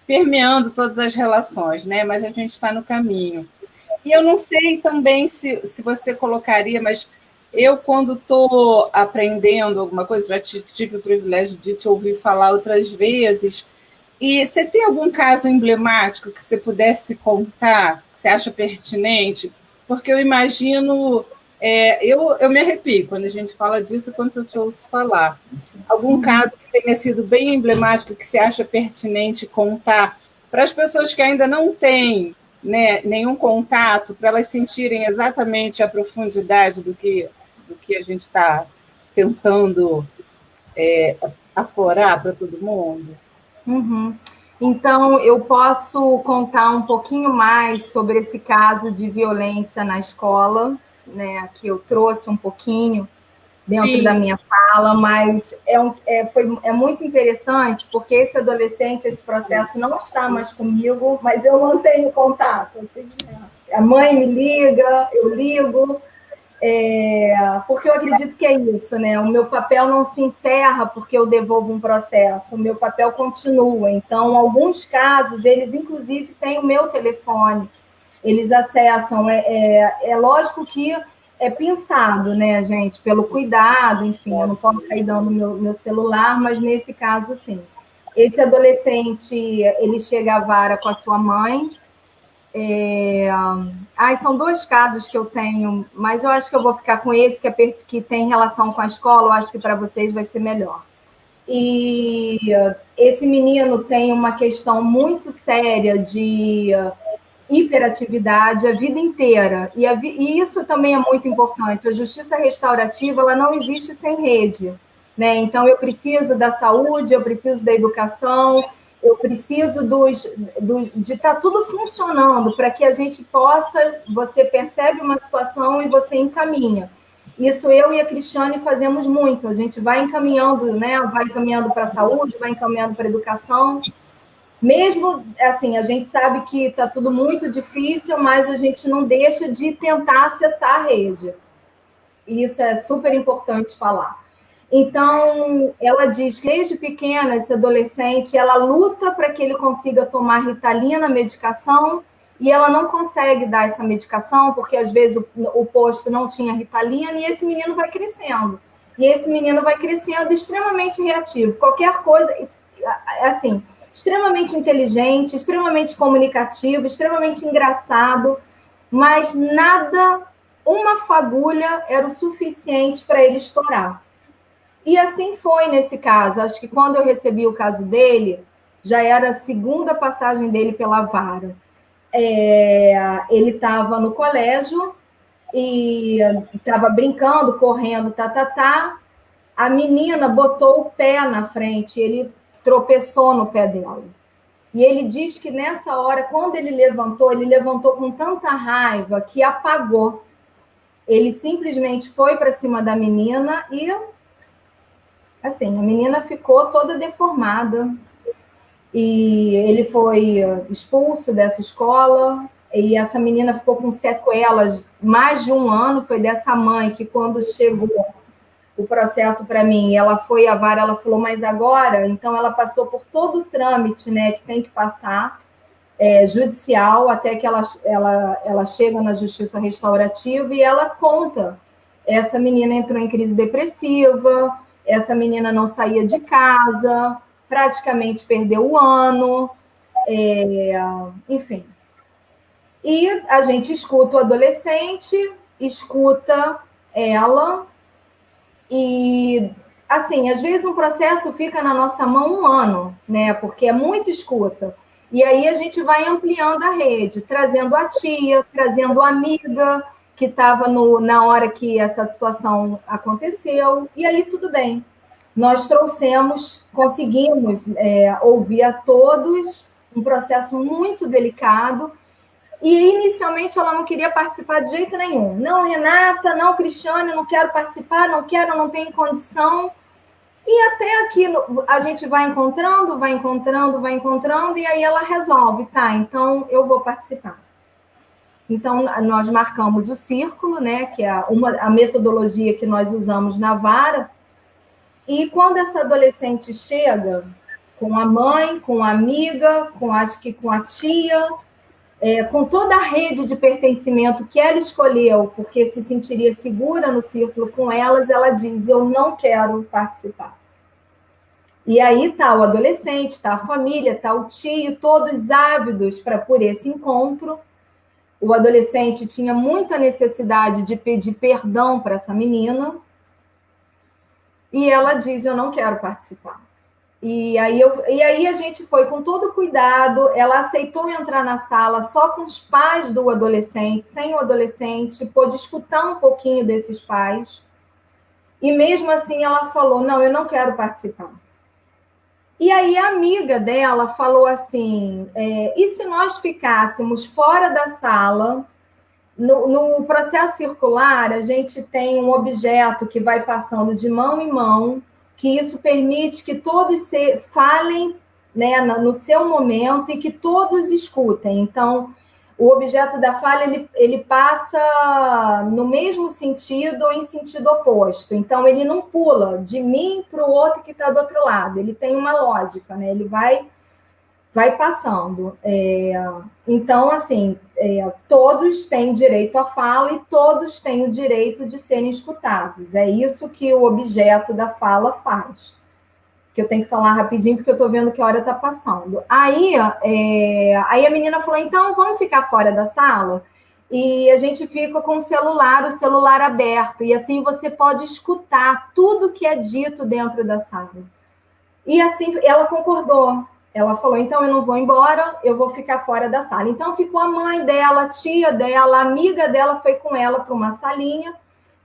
permeando todas as relações, né? Mas a gente está no caminho. E eu não sei também se você colocaria, mas eu, quando estou aprendendo alguma coisa, já tive o privilégio de te ouvir falar outras vezes, e você tem algum caso emblemático que você pudesse contar, que você acha pertinente? Porque eu imagino, eu me arrepio quando a gente fala disso, quando eu te ouço falar. Algum caso que tenha sido bem emblemático, que você acha pertinente contar para as pessoas que ainda não têm, né, nenhum contato, para elas sentirem exatamente a profundidade do que a gente está tentando aflorar para todo mundo? Então, eu posso contar um pouquinho mais sobre esse caso de violência na escola, né, que eu trouxe um pouquinho dentro da minha fala, mas é muito interessante, porque esse adolescente, esse processo não está mais comigo, mas eu mantenho contato. Assim, né? A mãe me liga, eu ligo, porque eu acredito que é isso, né? O meu papel não se encerra porque eu devolvo um processo, o meu papel continua. Então, alguns casos, eles inclusive têm o meu telefone, eles acessam. É lógico que é pensado, né, gente, pelo cuidado, enfim, eu não posso sair dando meu celular, mas nesse caso, sim. Esse adolescente, ele chega à vara com a sua mãe. São 2 casos que eu tenho, mas eu acho que eu vou ficar com esse, que tem relação com a escola, eu acho que para vocês vai ser melhor. E esse menino tem uma questão muito séria de hiperatividade a vida inteira, e isso também é muito importante. A justiça restaurativa, ela não existe sem rede, né? Então, eu preciso da saúde, eu preciso da educação, eu preciso de estar tudo funcionando para que a gente possa, você percebe uma situação e você encaminha. Isso eu e a Cristiane fazemos muito, a gente vai encaminhando, né? Vai encaminhando para a saúde, vai encaminhando para a educação. Mesmo assim, a gente sabe que está tudo muito difícil, mas a gente não deixa de tentar acessar a rede. E isso é super importante falar. Então, ela diz que desde pequena, esse adolescente, ela luta para que ele consiga tomar Ritalina, medicação, e ela não consegue dar essa medicação, porque às vezes o posto não tinha Ritalina, e esse menino vai crescendo. E esse menino vai crescendo extremamente reativo. Qualquer coisa, assim, extremamente inteligente, extremamente comunicativo, extremamente engraçado, mas nada, uma fagulha era o suficiente para ele estourar. E assim foi nesse caso. Acho que quando eu recebi o caso dele, já era a segunda passagem dele pela vara. Ele estava no colégio e estava brincando, correndo, A menina botou o pé na frente, ele tropeçou no pé dela. E ele diz que nessa hora, quando ele levantou com tanta raiva que apagou. Ele simplesmente foi para cima da menina e, assim, a menina ficou toda deformada. E ele foi expulso dessa escola, e essa menina ficou com sequelas mais de 1 ano. Foi dessa mãe que, quando chegou o processo para mim, ela foi à vara, ela falou, mas agora? Então, ela passou por todo o trâmite, né, que tem que passar, judicial, até que ela chega na justiça restaurativa e ela conta. Essa menina entrou em crise depressiva, essa menina não saía de casa, praticamente perdeu o ano, enfim. E a gente escuta o adolescente, escuta ela, e, assim, às vezes um processo fica na nossa mão 1 ano, né? Porque é muito escuta. E aí a gente vai ampliando a rede, trazendo a tia, trazendo a amiga que estava na hora que essa situação aconteceu, e aí tudo bem. Nós conseguimos ouvir a todos, um processo muito delicado, e inicialmente ela não queria participar de jeito nenhum. Não, Renata, não, Cristiane, não quero participar, não quero, não tenho condição. E até aquilo a gente vai encontrando, e aí ela resolve, tá, então eu vou participar. Então, nós marcamos o círculo, né, que é a metodologia que nós usamos na vara, e quando essa adolescente chega com a mãe, com a amiga, acho que com a tia, com toda a rede de pertencimento que ela escolheu, porque se sentiria segura no círculo com elas, ela diz, eu não quero participar. E aí está o adolescente, está a família, está o tio, todos ávidos por esse encontro. O adolescente tinha muita necessidade de pedir perdão para essa menina, e ela diz, eu não quero participar. E aí a gente foi com todo cuidado, ela aceitou entrar na sala só com os pais do adolescente, sem o adolescente, pôde escutar um pouquinho desses pais, e mesmo assim ela falou, não, eu não quero participar. E aí a amiga dela falou assim, e se nós ficássemos fora da sala, no processo circular, a gente tem um objeto que vai passando de mão em mão, que isso permite que todos falem, né, no seu momento e que todos escutem. Então, o objeto da fala, ele passa no mesmo sentido ou em sentido oposto. Então, ele não pula de mim para o outro que está do outro lado. Ele tem uma lógica, né? Ele vai passando. Então, assim, todos têm direito à fala e todos têm o direito de serem escutados. É isso que o objeto da fala faz. Que eu tenho que falar rapidinho, porque eu estou vendo que a hora está passando. Aí a menina falou, então, vamos ficar fora da sala? E a gente fica com o celular aberto, e assim você pode escutar tudo que é dito dentro da sala. E assim, ela concordou. Ela falou, então eu não vou embora, eu vou ficar fora da sala. Então ficou a mãe dela, a tia dela, a amiga dela foi com ela para uma salinha,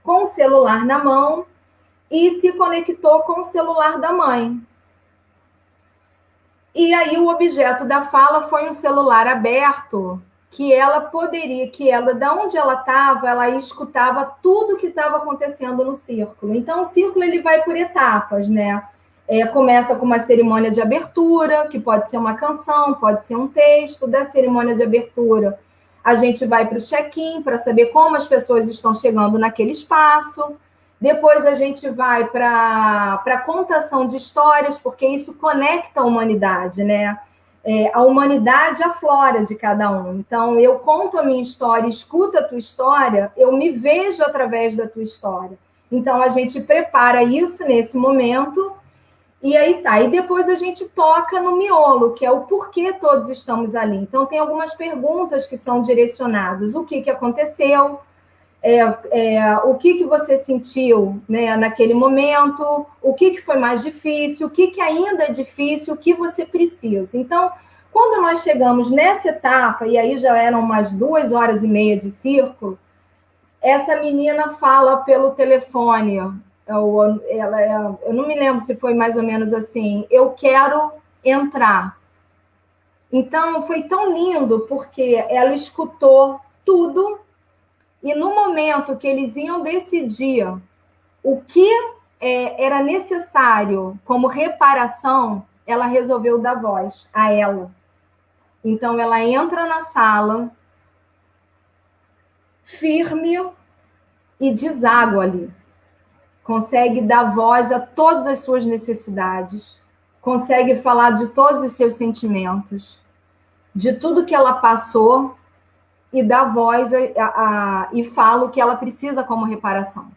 com o celular na mão, e se conectou com o celular da mãe. E aí o objeto da fala foi um celular aberto que ela da onde ela estava, ela escutava tudo que estava acontecendo no círculo. Então, o círculo ele vai por etapas, né? Começa com uma cerimônia de abertura, que pode ser uma canção, pode ser um texto. Da cerimônia de abertura, a gente vai para o check-in, para saber como as pessoas estão chegando naquele espaço. Depois a gente vai para a contação de histórias, porque isso conecta a humanidade, né? A humanidade aflora de cada um. Então, eu conto a minha história, escuto a tua história, eu me vejo através da tua história. Então, a gente prepara isso nesse momento, e aí tá. E depois a gente toca no miolo, que é o porquê todos estamos ali. Então, tem algumas perguntas que são direcionadas. O que aconteceu? O que você sentiu, né, naquele momento, o que foi mais difícil, o que ainda é difícil, o que você precisa. Então, quando nós chegamos nessa etapa, e aí já eram umas 2h30 de círculo, essa menina fala pelo telefone, eu não me lembro se foi mais ou menos assim, eu quero entrar. Então, foi tão lindo, porque ela escutou tudo. E no momento que eles iam decidir o que era necessário como reparação, ela resolveu dar voz a ela. Então, ela entra na sala, firme, e deságua ali. Consegue dar voz a todas as suas necessidades, consegue falar de todos os seus sentimentos, de tudo que ela passou, e dá voz e fala o que ela precisa como reparação.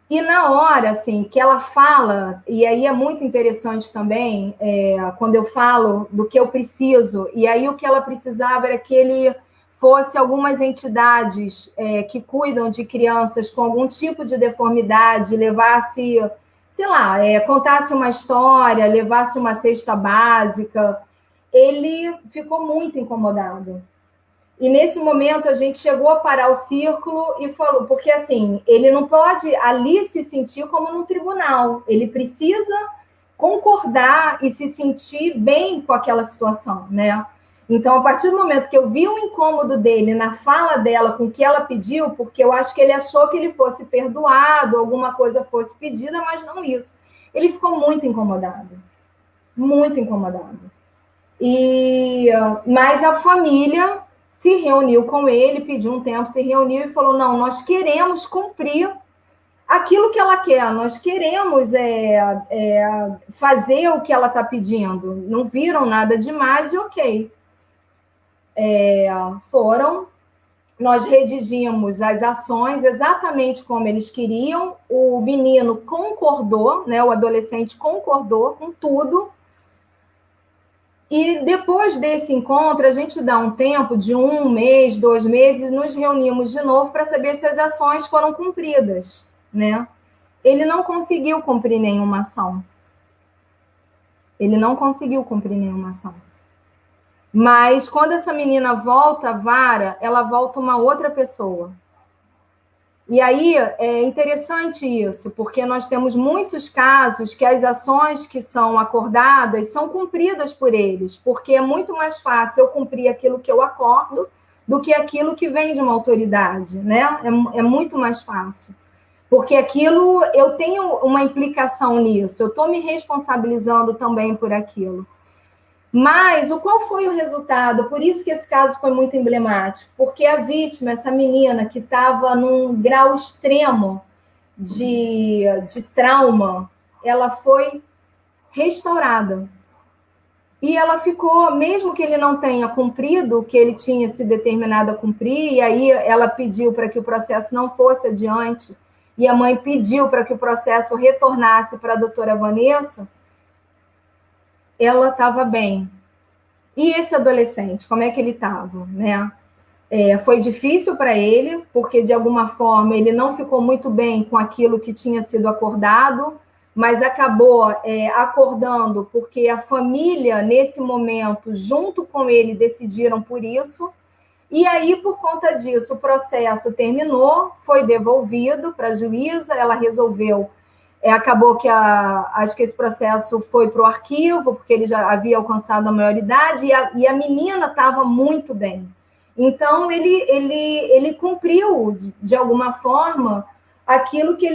E na hora, assim, que ela fala, e aí é muito interessante também, quando eu falo do que eu preciso, e aí o que ela precisava era que ele fosse algumas entidades que cuidam de crianças com algum tipo de deformidade, levasse, sei lá, contasse uma história, levasse uma cesta básica. Ele ficou muito incomodado. E nesse momento a gente chegou a parar o círculo e falou, porque assim, ele não pode ali se sentir como num tribunal, ele precisa concordar e se sentir bem com aquela situação, né? Então, a partir do momento que eu vi o incômodo dele na fala dela com o que ela pediu, porque eu acho que ele achou que ele fosse perdoado, alguma coisa fosse pedida, mas não isso. Ele ficou muito incomodado. Muito incomodado. Mas a família se reuniu com ele, pediu um tempo, se reuniu e falou, não, nós queremos cumprir aquilo que ela quer, nós queremos fazer o que ela está pedindo. Não viram nada demais e ok. Nós redigimos as ações exatamente como eles queriam, o menino concordou, né, o adolescente concordou com tudo. E depois desse encontro, a gente dá um tempo de 1 mês, 2 meses, nos reunimos de novo para saber se as ações foram cumpridas, né? Ele não conseguiu cumprir nenhuma ação. Ele não conseguiu cumprir nenhuma ação. Mas quando essa menina volta à vara, ela volta uma outra pessoa. E aí é interessante isso, porque nós temos muitos casos que as ações que são acordadas são cumpridas por eles, porque é muito mais fácil eu cumprir aquilo que eu acordo do que aquilo que vem de uma autoridade, né? É muito mais fácil. Porque aquilo, eu tenho uma implicação nisso, eu estou me responsabilizando também por aquilo. Mas qual foi o resultado? Por isso que esse caso foi muito emblemático, porque a vítima, essa menina que estava num grau extremo de trauma, ela foi restaurada. E ela ficou, mesmo que ele não tenha cumprido o que ele tinha se determinado a cumprir, e aí ela pediu para que o processo não fosse adiante, e a mãe pediu para que o processo retornasse para a doutora Vanessa, ela estava bem. E esse adolescente, como é que ele estava, né? Foi difícil para ele, porque de alguma forma ele não ficou muito bem com aquilo que tinha sido acordado, mas acabou acordando porque a família, nesse momento, junto com ele, decidiram por isso. E aí, por conta disso, o processo terminou, foi devolvido para a juíza, ela resolveu Acabou que acho que esse processo foi para o arquivo, porque ele já havia alcançado a maioridade, e a menina estava muito bem. Então, ele cumpriu, de alguma forma, aquilo que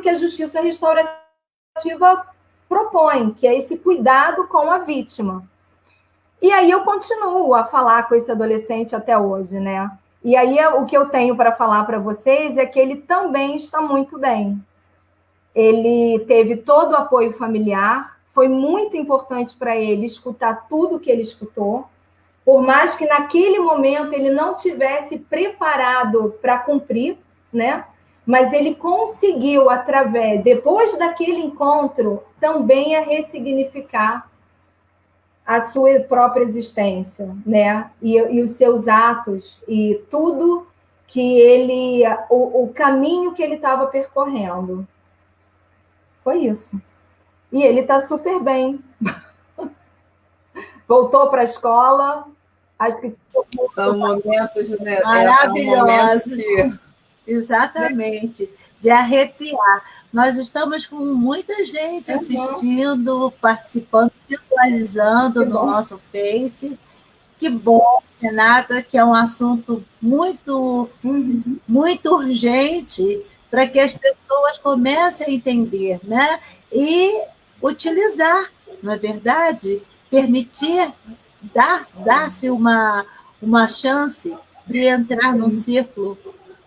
a justiça restaurativa propõe, que é esse cuidado com a vítima. E aí eu continuo a falar com esse adolescente até hoje, né? E aí o que eu tenho para falar para vocês é que ele também está muito bem. Ele teve todo o apoio familiar, foi muito importante para ele escutar tudo que ele escutou, por mais que naquele momento ele não tivesse preparado para cumprir, né? Mas ele conseguiu, depois daquele encontro, também a ressignificar a sua própria existência, né? E os seus atos, e tudo que o caminho que ele estava percorrendo. Foi isso. E ele está super bem. Voltou para a escola. Acho que são momentos, né? Maravilhosos. Exatamente, de arrepiar. Nós estamos com muita gente assistindo, participando, visualizando no nosso Face. Que bom, Renata, que é um assunto muito, muito urgente para que as pessoas comecem a entender, né? E utilizar, não é verdade? Permitir, dar-se uma chance de entrar num círculo.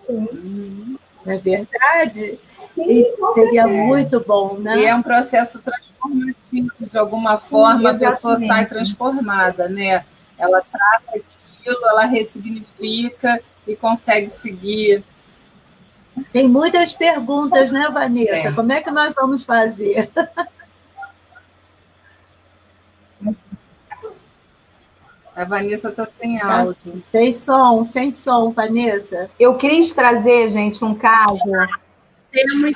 Não é verdade? E seria muito bom, né? E é um processo transformativo, de alguma forma, a pessoa sai transformada, né? Ela trata aquilo, ela ressignifica e consegue seguir. Tem muitas perguntas, né, Vanessa? Como é que nós vamos fazer? A Vanessa está sem áudio. Sem som, Vanessa. Eu quis trazer, gente, um caso. Temos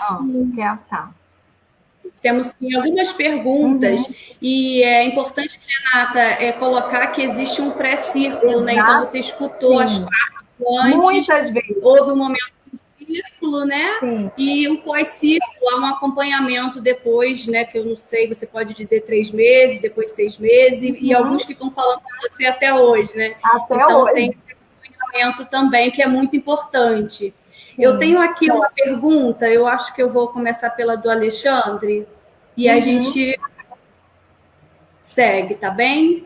Temos sim, algumas perguntas, e é importante, Renata, colocar que existe um pré-círculo, né? Então, você escutou as partes antes. Muitas vezes. Houve um momento do círculo, né? Sim. E o pós-círculo, há um acompanhamento depois, né? Que eu não sei, você pode dizer 3 meses, depois 6 meses, e alguns ficam falando com você até hoje, né? Então, hoje. Tem acompanhamento também, que é muito importante. Eu tenho aqui uma pergunta, eu acho que eu vou começar pela do Alexandre, e a gente segue, tá bem?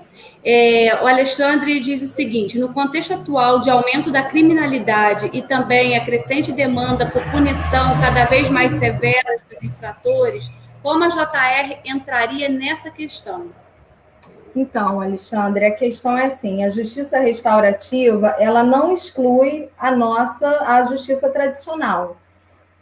O Alexandre diz o seguinte: no contexto atual de aumento da criminalidade e também a crescente demanda por punição cada vez mais severa dos infratores, como a JR entraria nessa questão? Então, Alexandre, a questão é assim, a justiça restaurativa, ela não exclui a justiça tradicional.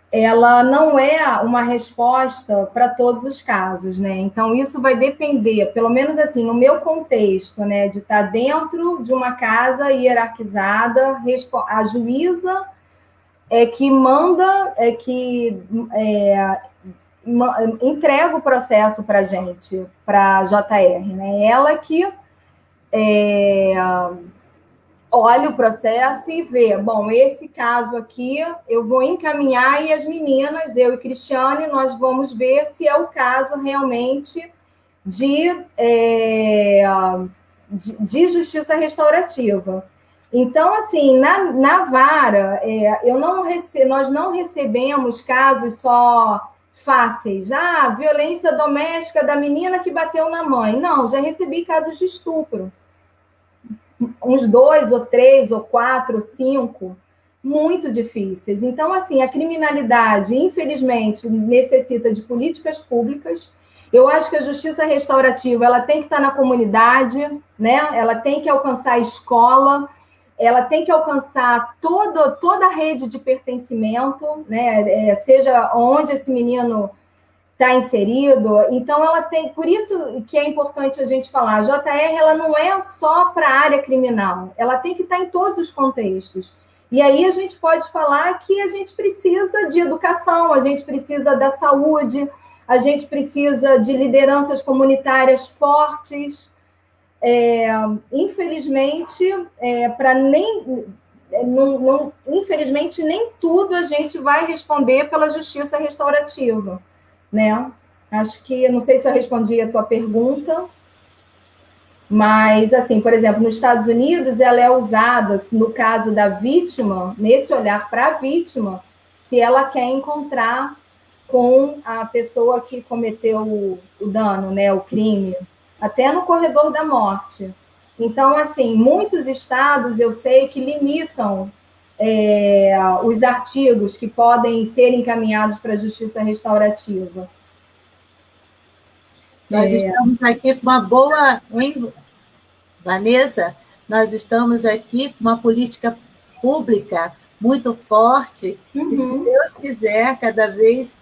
Ela não é uma resposta para todos os casos, né? Então, isso vai depender, pelo menos assim, no meu contexto, né, de estar dentro de uma casa hierarquizada, a juíza que manda, entrega o processo para a gente, para a JR, né? Ela que olha o processo e vê, bom, esse caso aqui eu vou encaminhar e as meninas, eu e Cristiane, nós vamos ver se é o caso realmente de justiça restaurativa. Então, assim, na vara, nós não recebemos casos só fáceis. Violência doméstica da menina que bateu na mãe. Não, já recebi casos de estupro. Uns 2, ou 3, ou 4, ou 5, muito difíceis. Então, assim, a criminalidade, infelizmente, necessita de políticas públicas. Eu acho que a justiça restaurativa ela tem que estar na comunidade, né? Ela tem que alcançar a escola, ela tem que alcançar toda a rede de pertencimento, né? Seja onde esse menino está inserido. Então, ela tem... Por isso que é importante a gente falar, a JR ela não é só para a área criminal, ela tem que estar em todos os contextos. E aí a gente pode falar que a gente precisa de educação, a gente precisa da saúde, a gente precisa de lideranças comunitárias fortes. Infelizmente, infelizmente, nem tudo a gente vai responder pela justiça restaurativa, né? Acho que, não sei se eu respondi a tua pergunta, mas, assim, por exemplo, nos Estados Unidos, ela é usada, no caso da vítima, nesse olhar para a vítima, se ela quer encontrar com a pessoa que cometeu o dano, né, o crime, até no corredor da morte. Então, assim, muitos estados, eu sei que limitam os artigos que podem ser encaminhados para a justiça restaurativa. Nós estamos aqui com uma boa... Hein, Vanessa? Nós estamos aqui com uma política pública muito forte, e, se Deus quiser, cada vez,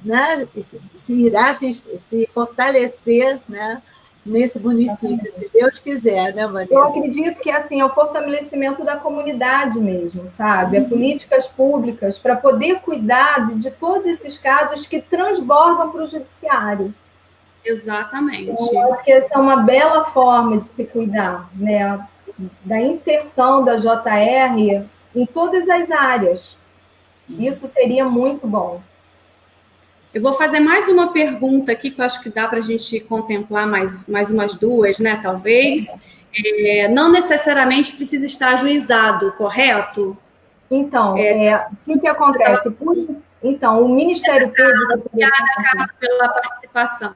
né, se irá se fortalecer, né, nesse município, se Deus quiser, né, Vanessa? Eu acredito que assim, é o fortalecimento da comunidade mesmo, sabe? É políticas públicas para poder cuidar de todos esses casos que transbordam para o judiciário. Exatamente. Então, eu acho que essa é uma bela forma de se cuidar, né? Da inserção da JR em todas as áreas. Isso seria muito bom. Eu vou fazer mais uma pergunta aqui, que eu acho que dá para a gente contemplar mais umas duas, né? Talvez. Não necessariamente precisa estar ajuizado, correto? Então, o que acontece? Então, o Ministério Público... Obrigada, Carla, pela participação.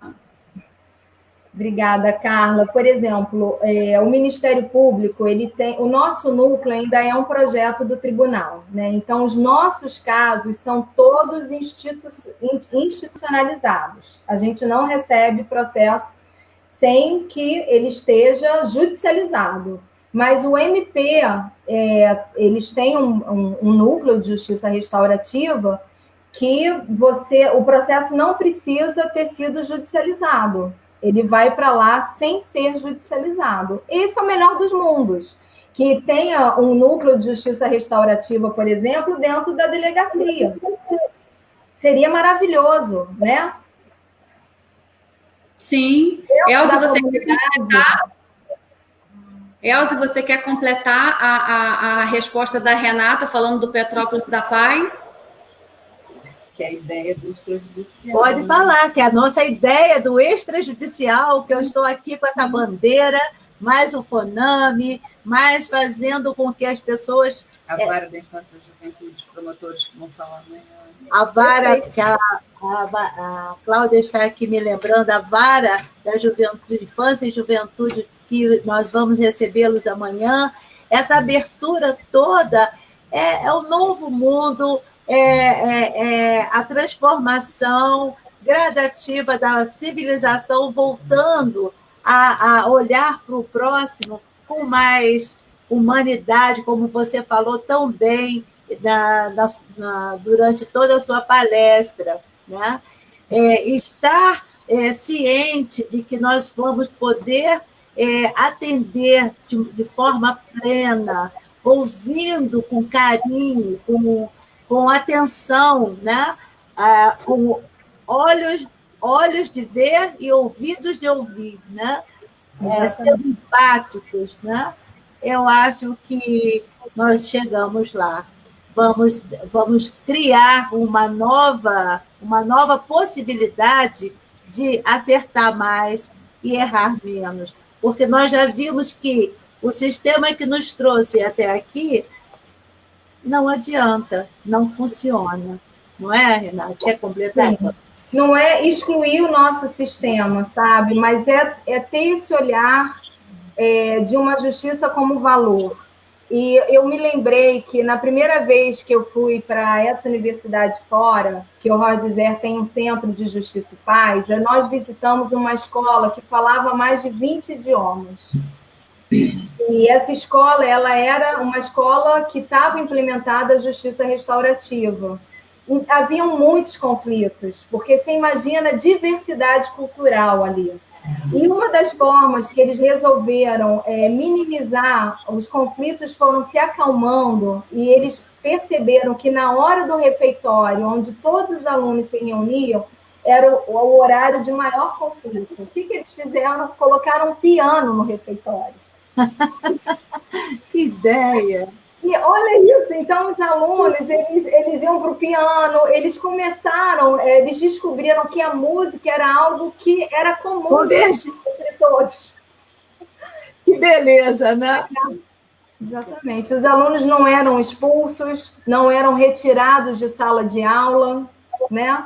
Obrigada, Carla. Por exemplo, o Ministério Público, o nosso núcleo ainda é um projeto do tribunal, né? Então, os nossos casos são todos institucionalizados. A gente não recebe processo sem que ele esteja judicializado. Mas o MP, eles têm um núcleo de justiça restaurativa que o processo não precisa ter sido judicializado. Ele vai para lá sem ser judicializado. Esse é o melhor dos mundos, que tenha um núcleo de justiça restaurativa, por exemplo, dentro da delegacia. Seria maravilhoso, né? Sim. Elza, você quer completar a resposta da Renata, falando do Petrópolis da Paz? Que é a ideia do extrajudicial. Pode falar, que é a nossa ideia do extrajudicial, que eu estou aqui com essa bandeira, mais o FONAME, mais fazendo com que as pessoas... A vara da infância e da juventude, os promotores que vão falar, né? A vara, que a Cláudia está aqui me lembrando, a vara da juventude, infância e juventude, que nós vamos recebê-los amanhã. Essa abertura toda é o novo mundo, a transformação gradativa da civilização, voltando a olhar para o próximo com mais humanidade, como você falou tão bem durante toda a sua palestra, né? Estar ciente de que nós vamos poder atender de forma plena, ouvindo com carinho, com atenção, né? Com olhos de ver e ouvidos de ouvir, né? Sendo empáticos, né? Eu acho que nós chegamos lá. Vamos criar uma nova possibilidade de acertar mais e errar menos, porque nós já vimos que o sistema que nos trouxe até aqui não adianta, não funciona. Não é, Renata? Quer completar? Sim. Não é excluir o nosso sistema, sabe? Mas é ter esse olhar de uma justiça como valor. E eu me lembrei que na primeira vez que eu fui para essa universidade fora, que o Rodizer tem um centro de justiça e paz, nós visitamos uma escola que falava mais de 20 idiomas. E essa escola, ela era uma escola que estava implementada a justiça restaurativa. Haviam muitos conflitos, porque você imagina a diversidade cultural ali. E uma das formas que eles resolveram minimizar os conflitos foram se acalmando, e eles perceberam que na hora do refeitório, onde todos os alunos se reuniam, era o horário de maior conflito. O que eles fizeram? Colocaram um piano no refeitório. Que ideia! E olha isso, então os alunos, eles iam para o piano, eles começaram, eles descobriram que a música era algo que era comum entre todos. Que beleza, né? Exatamente. Os alunos não eram expulsos, não eram retirados de sala de aula, né?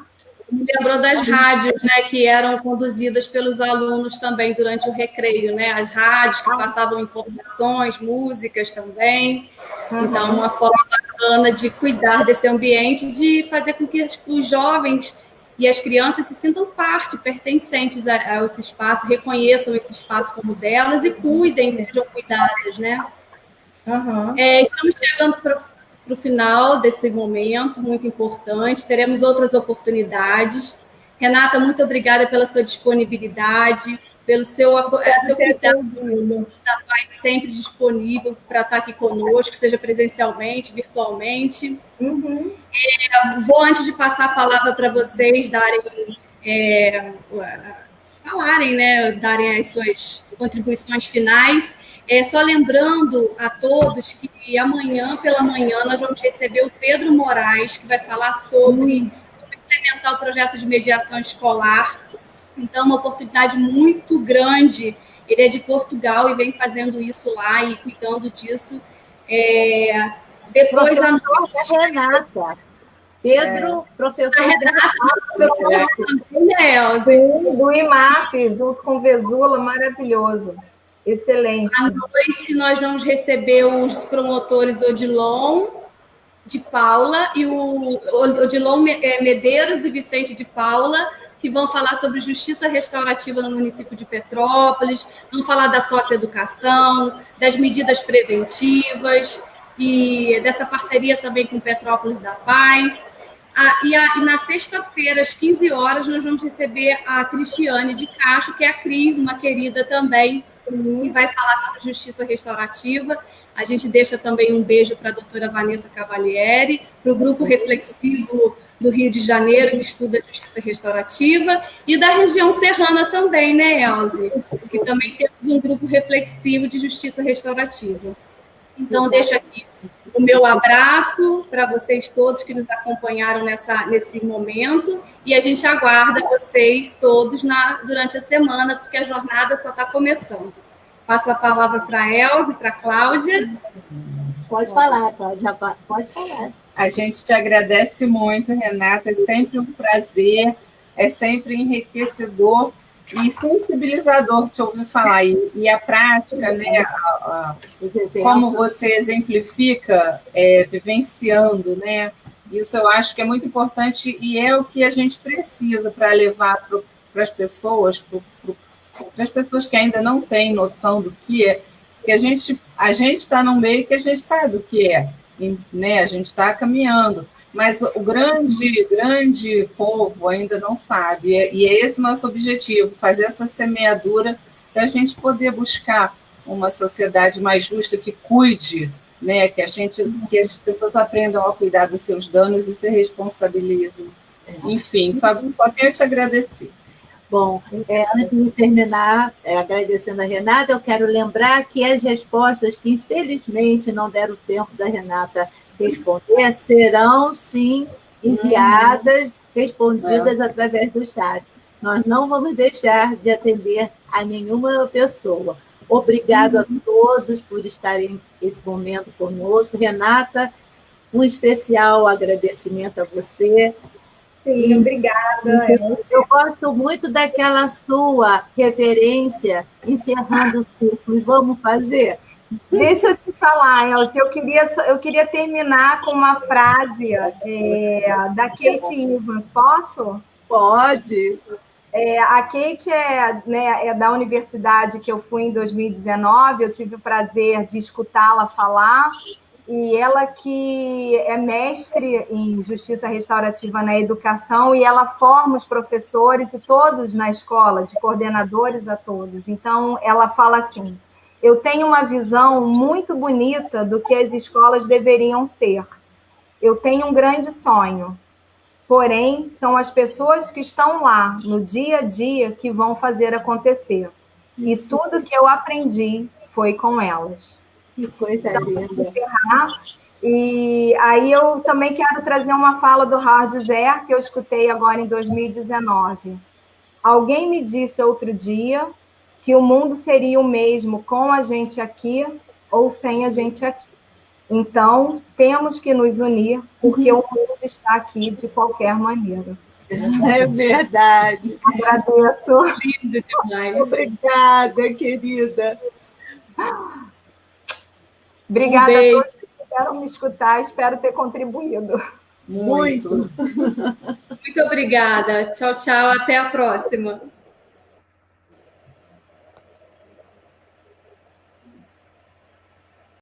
Me lembrou das rádios, né, que eram conduzidas pelos alunos também durante o recreio, né? As rádios que passavam informações, músicas também. Então, uma forma bacana de cuidar desse ambiente, de fazer com que os jovens e as crianças se sintam parte, pertencentes a esse espaço, reconheçam esse espaço como delas e cuidem, sejam cuidadas, né? Estamos chegando para o final desse momento, muito importante. Teremos outras oportunidades. Renata, muito obrigada pela sua disponibilidade, pelo seu cuidado, sempre disponível para estar aqui conosco, seja presencialmente, virtualmente. Vou, antes de passar a palavra para vocês falarem, né, darem as suas contribuições finais. Só lembrando a todos que amanhã pela manhã nós vamos receber o Pedro Moraes, que vai falar sobre como implementar o projeto de mediação escolar. Então, uma oportunidade muito grande. Ele é de Portugal e vem fazendo isso lá e cuidando disso. Depois a noite... Renata. Pedro, professor do IMAP, junto com o Vesula, maravilhoso. Excelente. À noite, nós vamos receber os promotores Odilon de Paula e o Odilon Medeiros e Vicente de Paula, que vão falar sobre justiça restaurativa no município de Petrópolis, vão falar da socioeducação, das medidas preventivas e dessa parceria também com Petrópolis da Paz. E na sexta-feira, às 15 horas, nós vamos receber a Cristiane de Castro, que é a Cris, uma querida também, que vai falar sobre justiça restaurativa. A gente deixa também um beijo para a doutora Vanessa Cavalieri, para o Grupo Reflexivo do Rio de Janeiro, que estuda justiça restaurativa, e da região serrana também, né, Elze? Que também temos um grupo reflexivo de justiça restaurativa. Então, deixo aqui o meu abraço para vocês todos que nos acompanharam nesse momento, e a gente aguarda vocês todos durante a semana, porque a jornada só está começando. Passo a palavra para a Elze, para a Cláudia. Pode falar, Cláudia, pode falar. A gente te agradece muito, Renata, é sempre um prazer, é sempre enriquecedor e sensibilizador te ouvir falar. E a prática, né, como você exemplifica, vivenciando, né? Isso eu acho que é muito importante e é o que a gente precisa para levar para as pessoas, para as pessoas que ainda não têm noção do que é, que a gente está no meio que a gente sabe o que é, né? A gente está caminhando, mas o grande povo ainda não sabe, e é esse o nosso objetivo, fazer essa semeadura para a gente poder buscar uma sociedade mais justa, que cuide, né? Que as pessoas aprendam a cuidar dos seus danos e se responsabilizem. Enfim, só tenho a te agradecer. Bom, antes de terminar, agradecendo a Renata, eu quero lembrar que as respostas que, infelizmente, não deram tempo da Renata responder, serão, sim, enviadas, respondidas através do chat. Nós não vamos deixar de atender a nenhuma pessoa. Obrigado a todos por estarem nesse momento conosco. Renata, um especial agradecimento a você. Sim, obrigada. Eu gosto muito daquela sua referência, encerrando os ciclos. Vamos fazer? Deixa eu te falar, Elze, eu queria terminar com uma frase da Kate Evans. Posso? Pode. A Kate é da universidade que eu fui em 2019, eu tive o prazer de escutá-la falar, e ela que é mestre em justiça restaurativa na educação, e ela forma os professores e todos na escola, de coordenadores a todos. Então, ela fala assim: eu tenho uma visão muito bonita do que as escolas deveriam ser. Eu tenho um grande sonho. Porém, são as pessoas que estão lá, no dia a dia, que vão fazer acontecer. Isso. E tudo que eu aprendi foi com elas. Que coisa linda. Encerrar. E aí eu também quero trazer uma fala do Hard Zer, que eu escutei agora em 2019. Alguém me disse outro dia que o mundo seria o mesmo com a gente aqui ou sem a gente aqui. Então, temos que nos unir, porque o mundo está aqui de qualquer maneira. É verdade. Agradeço. Lindo demais. Obrigada, querida. Obrigada a todos que puderam me escutar. Espero ter contribuído. Muito. Muito obrigada. Tchau, tchau. Até a próxima.